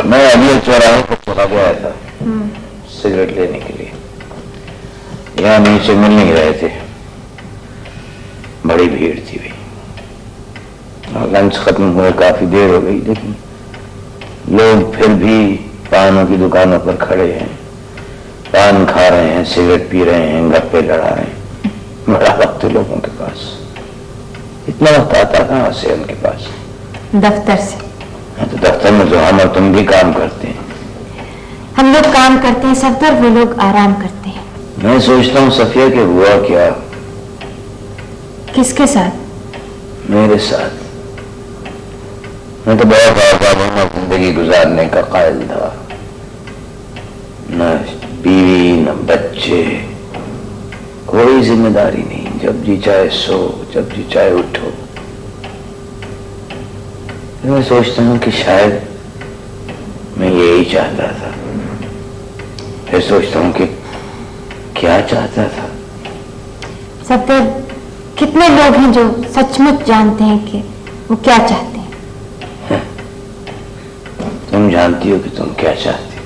मैं अभी चौराहे पर चला गया था सिगरेट लेने के लिए। यहाँ नीचे मिल नहीं रहे थे, बड़ी भीड़ थी भी। लंच खत्म हुए काफी देर हो गई, लेकिन लोग फिर भी पानों की दुकानों पर खड़े हैं, पान खा रहे हैं, सिगरेट पी रहे हैं, गप्पे लड़ा रहे हैं। बड़ा वक्त है लोगों के पास। इतना वक्त आता कहाँ से उनके पास? दफ्तर से। तो दफ्तर में तो हम और तुम भी काम करते हैं। हम लोग काम करते हैं सफदर, वो लोग आराम करते हैं। मैं सोचता हूँ सफिया के हुआ क्या? किसके साथ? मेरे साथ। मैं तो बहुत आजाद जिंदगी गुजारने का कायल था, न बीवी न बच्चे, कोई जिम्मेदारी नहीं। जब जी चाहे सो, जब जी चाहे उठो। मैं सोचता हूँ कि शायद मैं यही चाहता था। फिर सोचता हूँ कि क्या चाहता था। सफदर, कितने लोग हैं जो सचमुच जानते हैं कि वो क्या चाहते हैं? तुम जानती हो कि तुम क्या चाहती हो?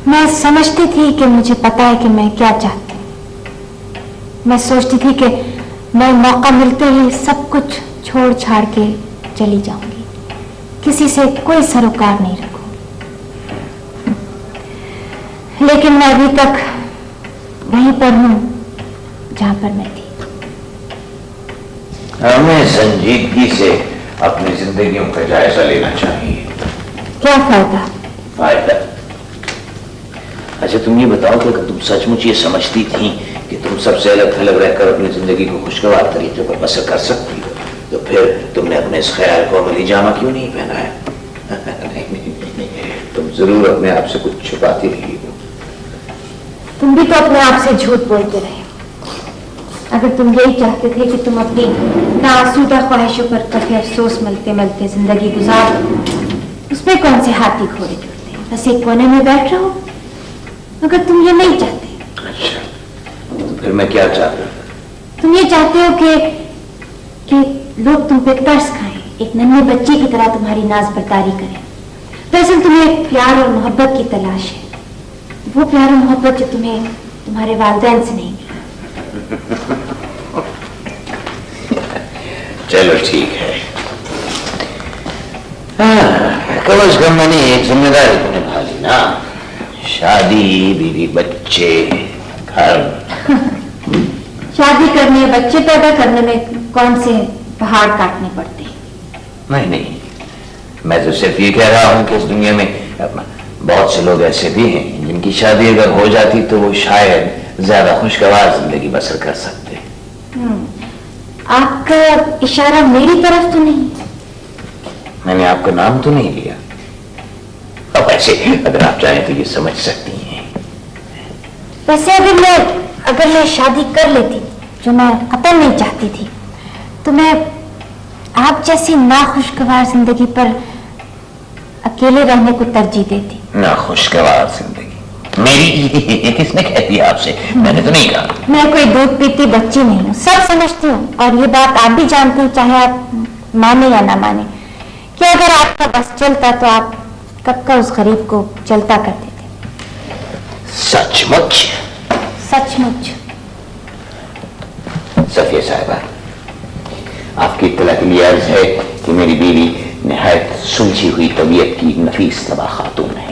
मैं समझती थी कि मुझे पता है कि मैं क्या चाहती हूँ। मैं सोचती थी कि मैं मौका मिलते ही सब कुछ छोड़ छाड़ के चली जाऊंगी, किसी से कोई सरोकार नहीं रखूं। लेकिन मैं अभी तक वहीं पर हूं जहां पर मैं थी। हमें संजीदगी से अपनी जिंदगियों का जायजा लेना चाहिए। क्या फायदा? फायदा? अच्छा तुम ये बताओ कि अगर तुम सचमुच ये समझती थी कि तुम सबसे अलग थलग रहकर अपनी जिंदगी को खुशगवार तरीके पर बसर कर सकती हो, तो फिर तुमने अपने इस ख्याल को अमली जामा क्यों नहीं पहनाया? नहीं, तुम जरूर अपने आप से कुछ छुपाती रही हो। तुम भी तो अपने आप से झूठ बोलते रहे। अगर तुम यही चाहते थे कि तुम अपनी नाआसूदा ख्वाहिशों पर कभी अफसोस मलते मलते जिंदगी गुजार दो, उसमें कौन से हाथी घोड़े जुड़ते हैं? बस एक कोने में बैठ रहो। अगर तुम ये नहीं चाहते। अच्छा तो फिर मैं क्या चाहता था? तुम ये चाहते हो कि लोग तुम पे तरस खाएं, एक नन्हे बच्चे की तरह तुम्हारी नाज बर्दारी करें। दरअसल तुम्हें प्यार और मोहब्बत की तलाश है, वो प्यार और मोहब्बत जो तुम्हें तुम्हारे वालिदैन से नहीं मिला। चलो ठीक है, कम से कम मैंने एक जिम्मेदारी तो निभा ली ना। शादी, बीवी, बच्चे, घर। शादी करने, बच्चे पैदा करने में कौन से पहाड़ काटने पड़ते हैं? नहीं, मैं तो सिर्फ ये कह रहा हूं कि इस दुनिया में बहुत से लोग ऐसे भी हैं जिनकी शादी अगर हो जाती तो वो शायद ज्यादा खुशगवार जिंदगी बसर कर सकते हैं। आपका इशारा मेरी तरफ तो नहीं? मैंने आपका नाम तो नहीं लिया। अब ऐसे अगर आप चाहें तो ये समझ सकती हैं। वैसे अगर मैं शादी कर लेती, जो मैं कतई नहीं चाहती थी, तो मैं आप जैसी नाखुशगवार जिंदगी पर अकेले रहने को तरजीह देती। नाखुशगवार जिंदगी मेरी? किसने कह दिया आपसे? मैंने तो नहीं कहा। मैं कोई दूध पीती बच्ची नहीं हूँ, सब समझती हूँ, और ये बात आप भी जानती हैं, चाहे आप माने या ना माने, कि अगर आपका बस चलता तो आप कब का उस गरीब को चलता कर देते। सचमुच? सचमुच। सफिया साहिबा, आपकी इत्तला के लिए अर्ज है कि मेरी बीवी निहायत सुलझी हुई तबीयत की नफीस तबा खातून है।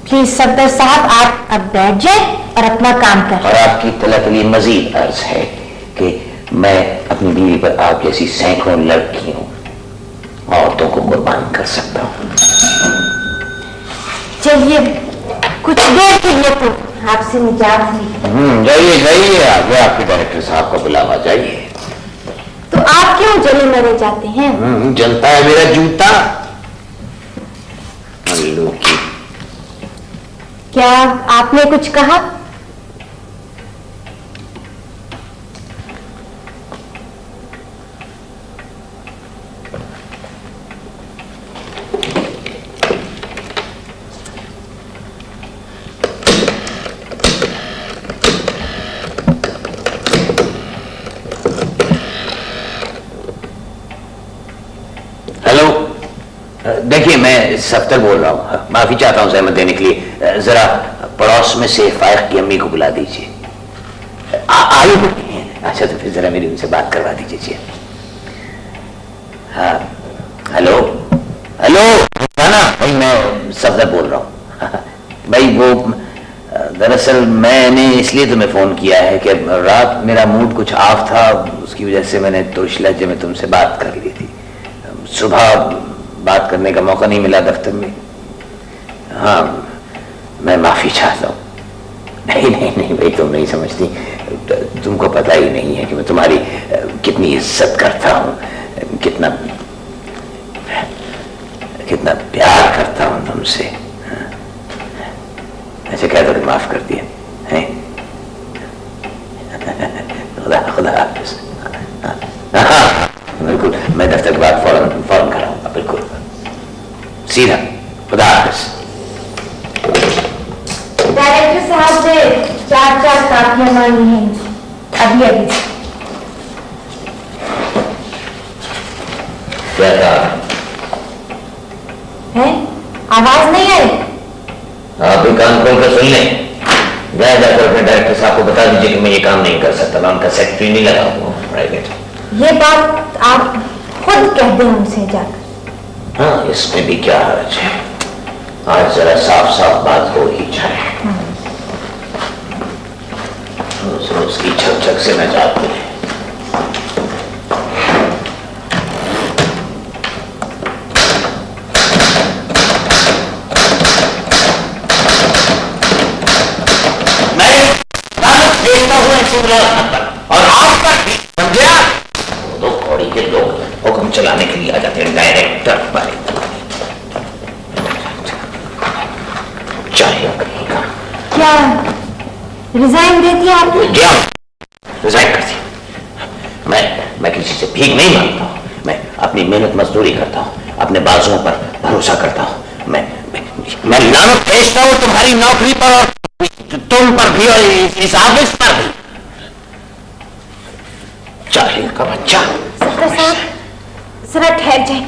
प्लीज सफदर साहब, आप अब बैठ जाए और अपना काम करें। और आपकी इत्तला के लिए मजीद अर्ज है कि मैं अपनी बीवी पर आप जैसी सैकड़ों लड़कियों औरतों को कुर्बान कर सकता हूँ। चलिए, कुछ देर के लिए तो आपसे निजात हुई। जाइए जाइए, आगे आपके डायरेक्टर साहब का बुलावा, जाइए। तो आप क्यों जले मरे जाते हैं? जलता है मेरा जूता। अल्लू की। क्या आपने कुछ कहा? देखिए, मैं सफ्तर बोल रहा हूँ, माफी चाहता हूँ सहमत देने के लिए। जरा पड़ोस में से फाइक की अम्मी को बुला दीजिए। आयु अच्छा, तो फिर जरा मेरी उनसे बात करवा दीजिए। हाँ, हेलो हेलो, ना भाई, मैं सफ्तर बोल रहा हूँ। भाई वो दरअसल मैंने इसलिए तुम्हें फोन किया है कि रात मेरा मूड कुछ ऑफ था, उसकी वजह से मैंने तुर्श लहजे में तुमसे बात कर ली थी। सुबह बात करने का मौका नहीं मिला दफ्तर में। हाँ, मैं माफी चाहता हूँ। नहीं नहीं नहीं भाई, तुम नहीं समझती, तुमको पता ही नहीं है कि मैं तुम्हारी कितनी इज्जत करता हूँ, कितना कितना प्यार करता हूँ तुमसे। ऐसे कह दो कि माफ कर दिया है। खुदा खुदा हाफिज। बिल्कुल, मैं दफ्तर के बाद फौरन कराऊंगा, बिल्कुल सीधा। खुदा हाफिज। डायरेक्टर साहब से 4 कापियां मांगी हैं, अभी अभी। क्या कहा है? आवाज नहीं आई? आप भी कान खोल कर सुन लें। जाकर अपने डायरेक्टर साहब को बता दीजिए कि मैं ये काम नहीं कर सकता, मैं उनका सेक्रेटरी नहीं लगा हुआ प्राइवेट। ये बात आप खुद कह दें उनसे जाकर। हाँ, इसमें भी क्या हर्ज है, आज जरा साफ साफ बात हो ही जाए। रोज रोज की छक छक से निजात मिले। और आपका बन गया दो कौड़ी के लोग हुक्म चलाने के लिए आ जाते हैं डायरेक्टर वाले। चाहे क्या रिजाइन दे दिया आपने? रिजाइन कर दिया। मैं किसी से भीख नहीं मांगता हूँ, मैं अपनी मेहनत मजदूरी करता हूँ, अपने बाजुओं पर भरोसा करता हूँ। मैं लानत भेजता हूँ तुम्हारी नौकरी पर और तुम पर भी और इस ऑफिस पर भी। चाहिए का बच्चा। सफदर साहब, जरा ठहर जाए,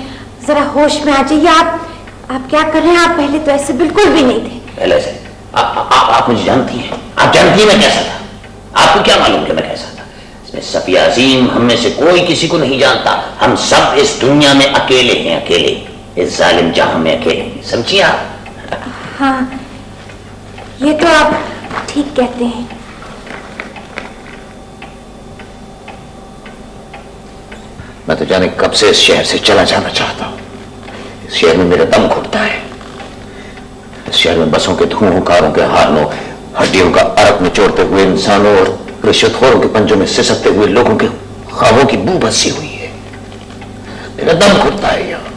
जरा होश में आ जाइए। आप क्या कर रहे हैं? आप पहले तो ऐसे बिल्कुल भी नहीं थे। पहले से आप मुझे जानती हैं, आप जानती हैं मैं कैसा था। आपको क्या मालूम कि मैं कैसा था? इसमें सफिया अजीम, हम में से कोई किसी को नहीं जानता। हम सब इस दुनिया में अकेले हैं, अकेले इस जालिम जहां में अकेले। समझिए आप? हाँ, ये तो आप ठीक कहते हैं। मैं तो जाने कब से इस शहर से चला जाना चाहता हूं। इस शहर में मेरा दम घुटता है। इस शहर में बसों के धुओं, कारों के हार्नों, हड्डियों का अरक निचोड़ते हुए इंसानों और रिश्वतखोरों के पंजों में सिसकते हुए लोगों के ख्वाबों की बू बसी हुई है, मेरा दम घुटता है यहां।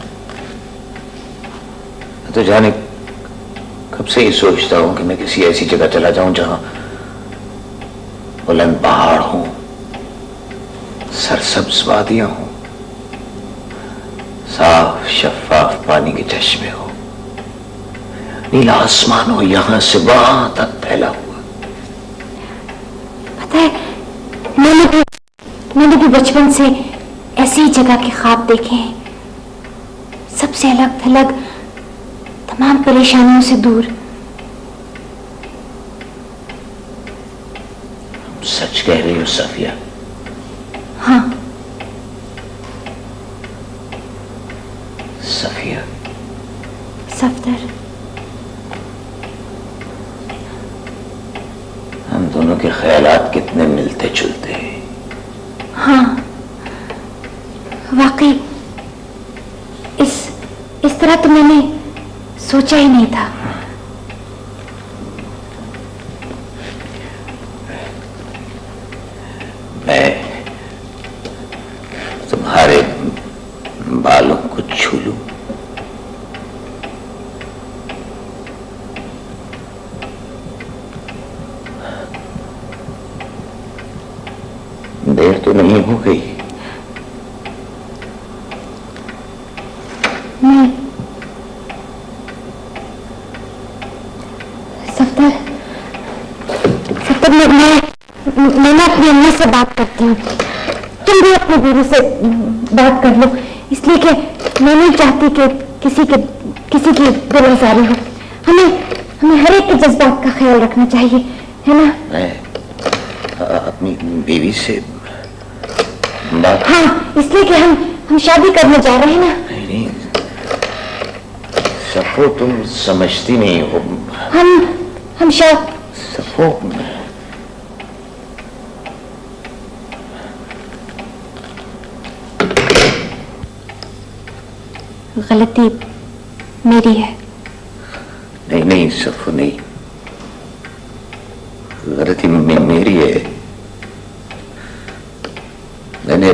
तो जाने कब से ही सोचता हूं कि मैं किसी ऐसी जगह चला जाऊं जहां बुलंद पहाड़ हो, सरसब्ज वादियां हो, साफ शफाफ पानी के चश्मे हो, नीला आसमान हो यहां से वहां तक फैला हुआ। पता है, मैंने भी बचपन से ऐसी ही जगह के ख्वाब देखे हैं, सबसे अलग थलग, तमाम परेशानियों से दूर। सच कह रही हो सफिया? हाँ सफिया। सफदर, हम दोनों के ख्यालात कितने मिलते जुलते हैं। हाँ वाकई, इस तरह तो मैंने सोचा ही नहीं था। मैं तुम्हारे बालों को छू लूं? देर तो नहीं हो गई? नहीं सफदर, मैं ना अपनी अम्मी से बात करती हूँ, तुम भी अपने गुरु से बात कर लो, इसलिए कि मैं नहीं चाहती कि किसी की दिलआज़ारी हो। हमें हर एक के जज्बात का ख्याल रखना चाहिए, है ना? मैं अपनी बीवी से बात? हाँ, इसलिए कि हम शादी करने जा रहे हैं ना। नहीं सफो, तुम समझती नहीं हो। हम सफो, गलती मेरी है। नहीं सफो, नहीं, गलती मेरी है। मैंने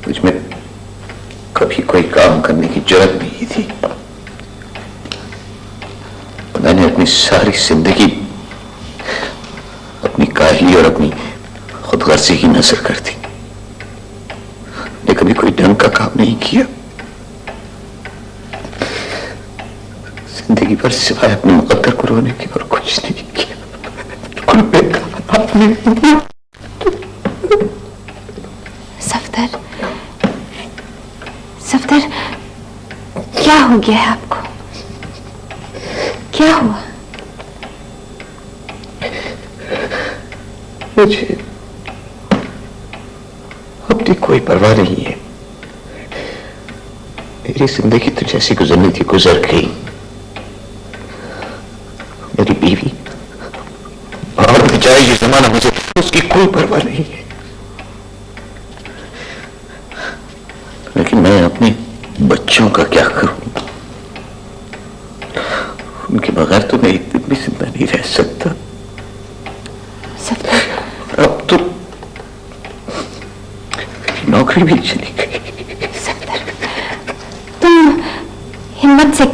मुझ में कभी कोई काम करने की जरूरत नहीं थी। मैंने अपनी सारी जिंदगी अपनी काहली और अपनी खुदगर्जी की नजर कर दी। मैंने कभी कोई ढंग का काम नहीं किया। जिंदगी भर सिवाय अपने मुकद्दर को रोने के और कुछ नहीं किया। सफदर, क्या हो गया है आपको? क्या हुआ? मुझे अपनी कोई परवाह नहीं है। मेरी जिंदगी तो जैसी गुजरनी थी गुजर गई। मेरी बीवी और जाएगी जमाना, मुझे उसकी कोई परवाह नहीं है। लेकिन मैं अपने बच्चों का क्या करूं? उनके बगैर तो मैं एक दिन भी जिंदा नहीं रह सकता। अब तो नौकरी भी चली गई। तुम हिम्मत से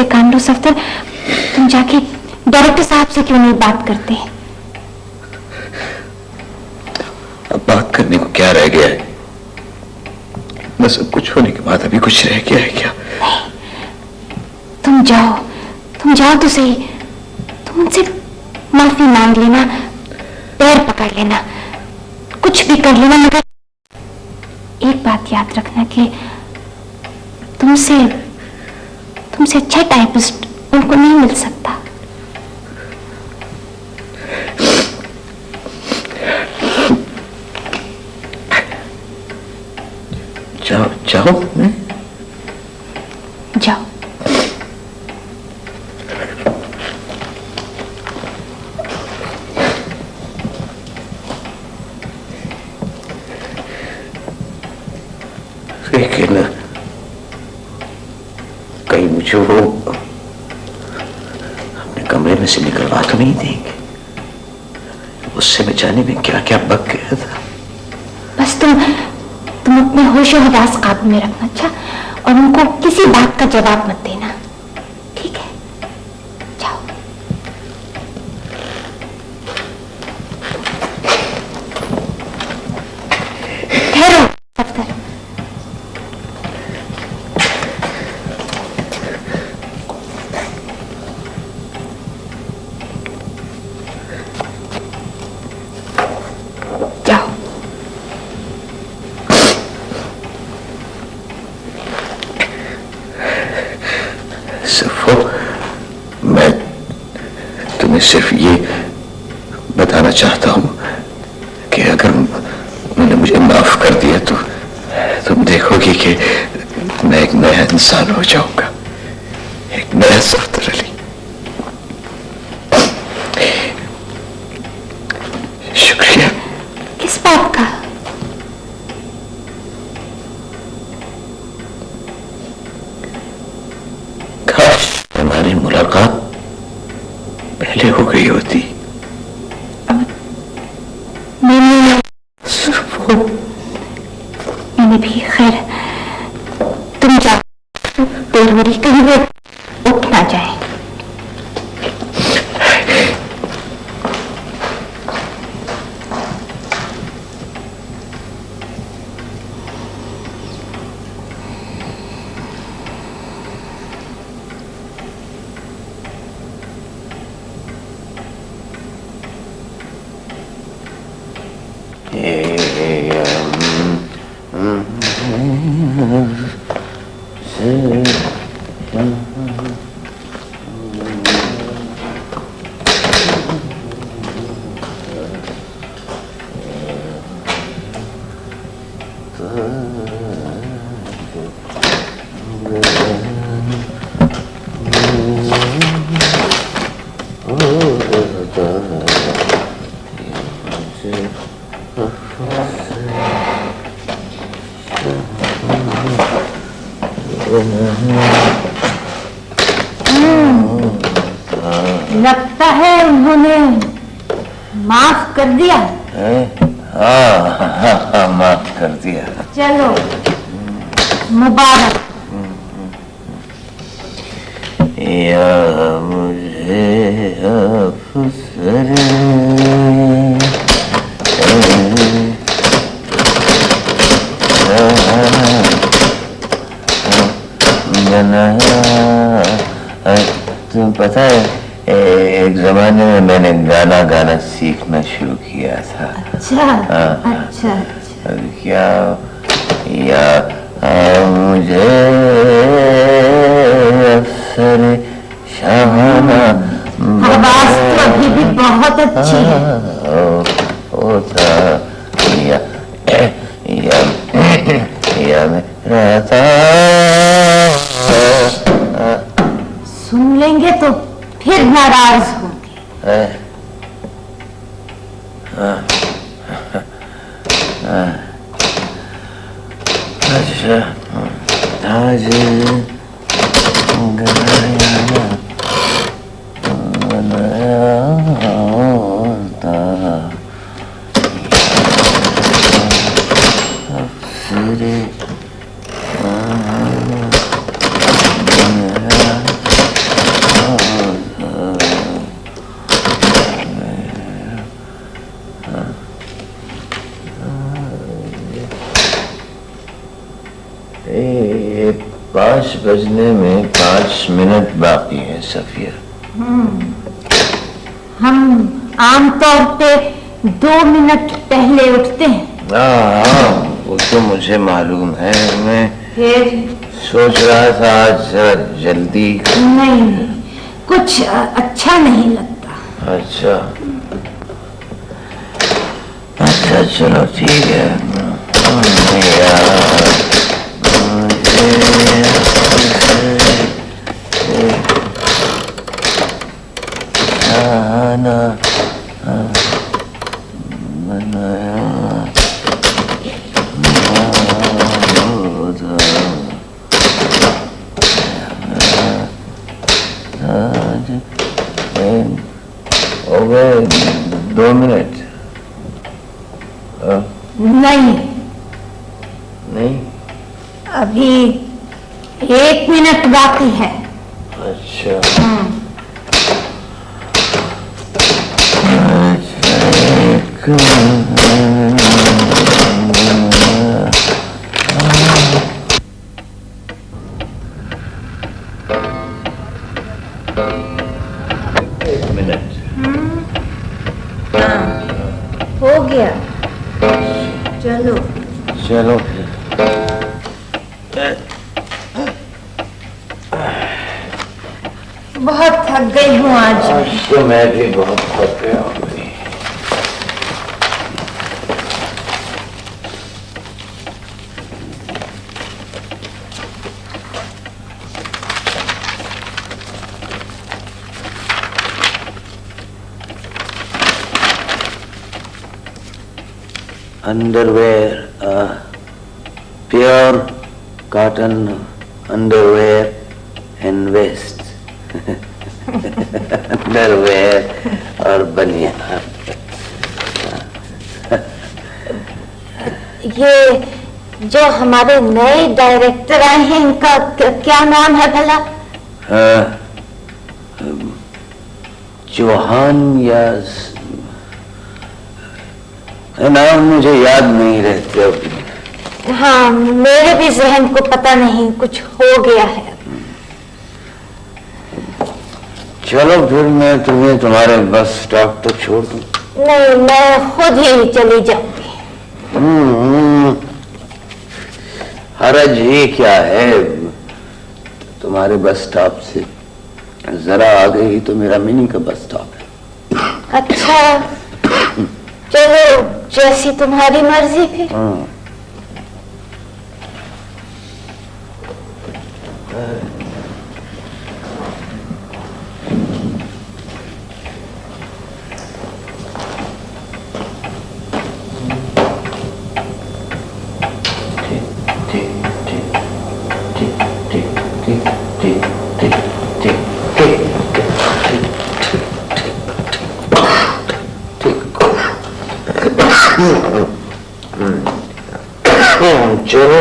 काम लो सफदर। तुम जाके डायरेक्टर साहब से क्यों नहीं बात करते? अब बात करने को क्या रह गया है? मैं सब कुछ होने के बाद अभी कुछ रह गया है क्या? तुम जाओ तो सही। तुम उनसे माफी मांग लेना, पैर पकड़ लेना, कुछ भी कर लेना, मगर एक बात याद रखना कि तुमसे अच्छा टाइपिस्ट उनको नहीं मिल सकता। जाओ जाओ। लेकिन कहीं मुझे वो अपने कमरे में से निकलवा तो नहीं देंगे? उससे मैं जाने में क्या क्या बक गया था। बस तुम अपने होशो हवास काबू में रखना, अच्छा? और उनको किसी बात का जवाब मत देना, ठीक है? जाओ। ठहरो दफ्तर। जाओ। सफो, मैं तुम्हें सिर्फ ये बताना चाहता हूं कि अगर उन्होंने मुझे माफ कर दिया तो तुम देखोगी कि मैं एक नया इंसान हो जाऊंगा, एक नया सफदर अली। शुक्रिया। किस बात का? काश हमारी मुलाकात पहले हो गई होती। मैंने भी, खैर तुम जाओ, देर हो रही, कहीं वो उठ ना जाए। लगता है उन्होंने माफ कर दिया। हाँ, माफ कर दिया। चलो मुबारक। या मुझे अफसर तुम पता है, एक जमाने में मैंने गाना सीखना शुरू किया था। अच्छा अच्छा अच्छा। अब क्या या मुझे अफसर शाहाना आवाज तो अभी भी बहुत अच्छी है। होता या मैं रहता। सुन लेंगे तो फिर नाराज होंगे। अच्छा, आज ये 5 बजने में 5 मिनट बाकी है सफिया। हम आमतौर पे 2 मिनट पहले उठते हैं। हाँ, वो तो मुझे मालूम है। मैं फिर सोच रहा था आज जरा जल्दी। नहीं, कुछ अच्छा नहीं लगता। अच्छा अच्छा, चलो ठीक है। हो गए 2 मिनट। नहीं, नहीं। अभी 1 मिनट बाकी है। अच्छा। एक मिनट। हो गया, चलो। चलो बहुत थक गई हूँ आज। तो मैं भी बहुत थक गया हूँ। Underwear, pure cotton underwear and vest. Underwear और बनियान। ये जो हमारे नए डायरेक्टर आए हैं, इनका क्या नाम है भला? चौहान या नाम मुझे याद नहीं रहते अभी। हाँ, मेरे भी जहन को पता नहीं, कुछ हो गया है। चलो फिर मैं तुम्हें तुम्हारे बस स्टॉप तक छोड़ दूं। नहीं, मैं खुद ही चली जाऊंगी। हरज ही क्या है, तुम्हारे बस स्टॉप से जरा आगे ही तो मेरा मिनी का बस स्टॉप है। अच्छा, चलो, जैसी तुम्हारी मर्जी फिर। चलो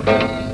Thank you.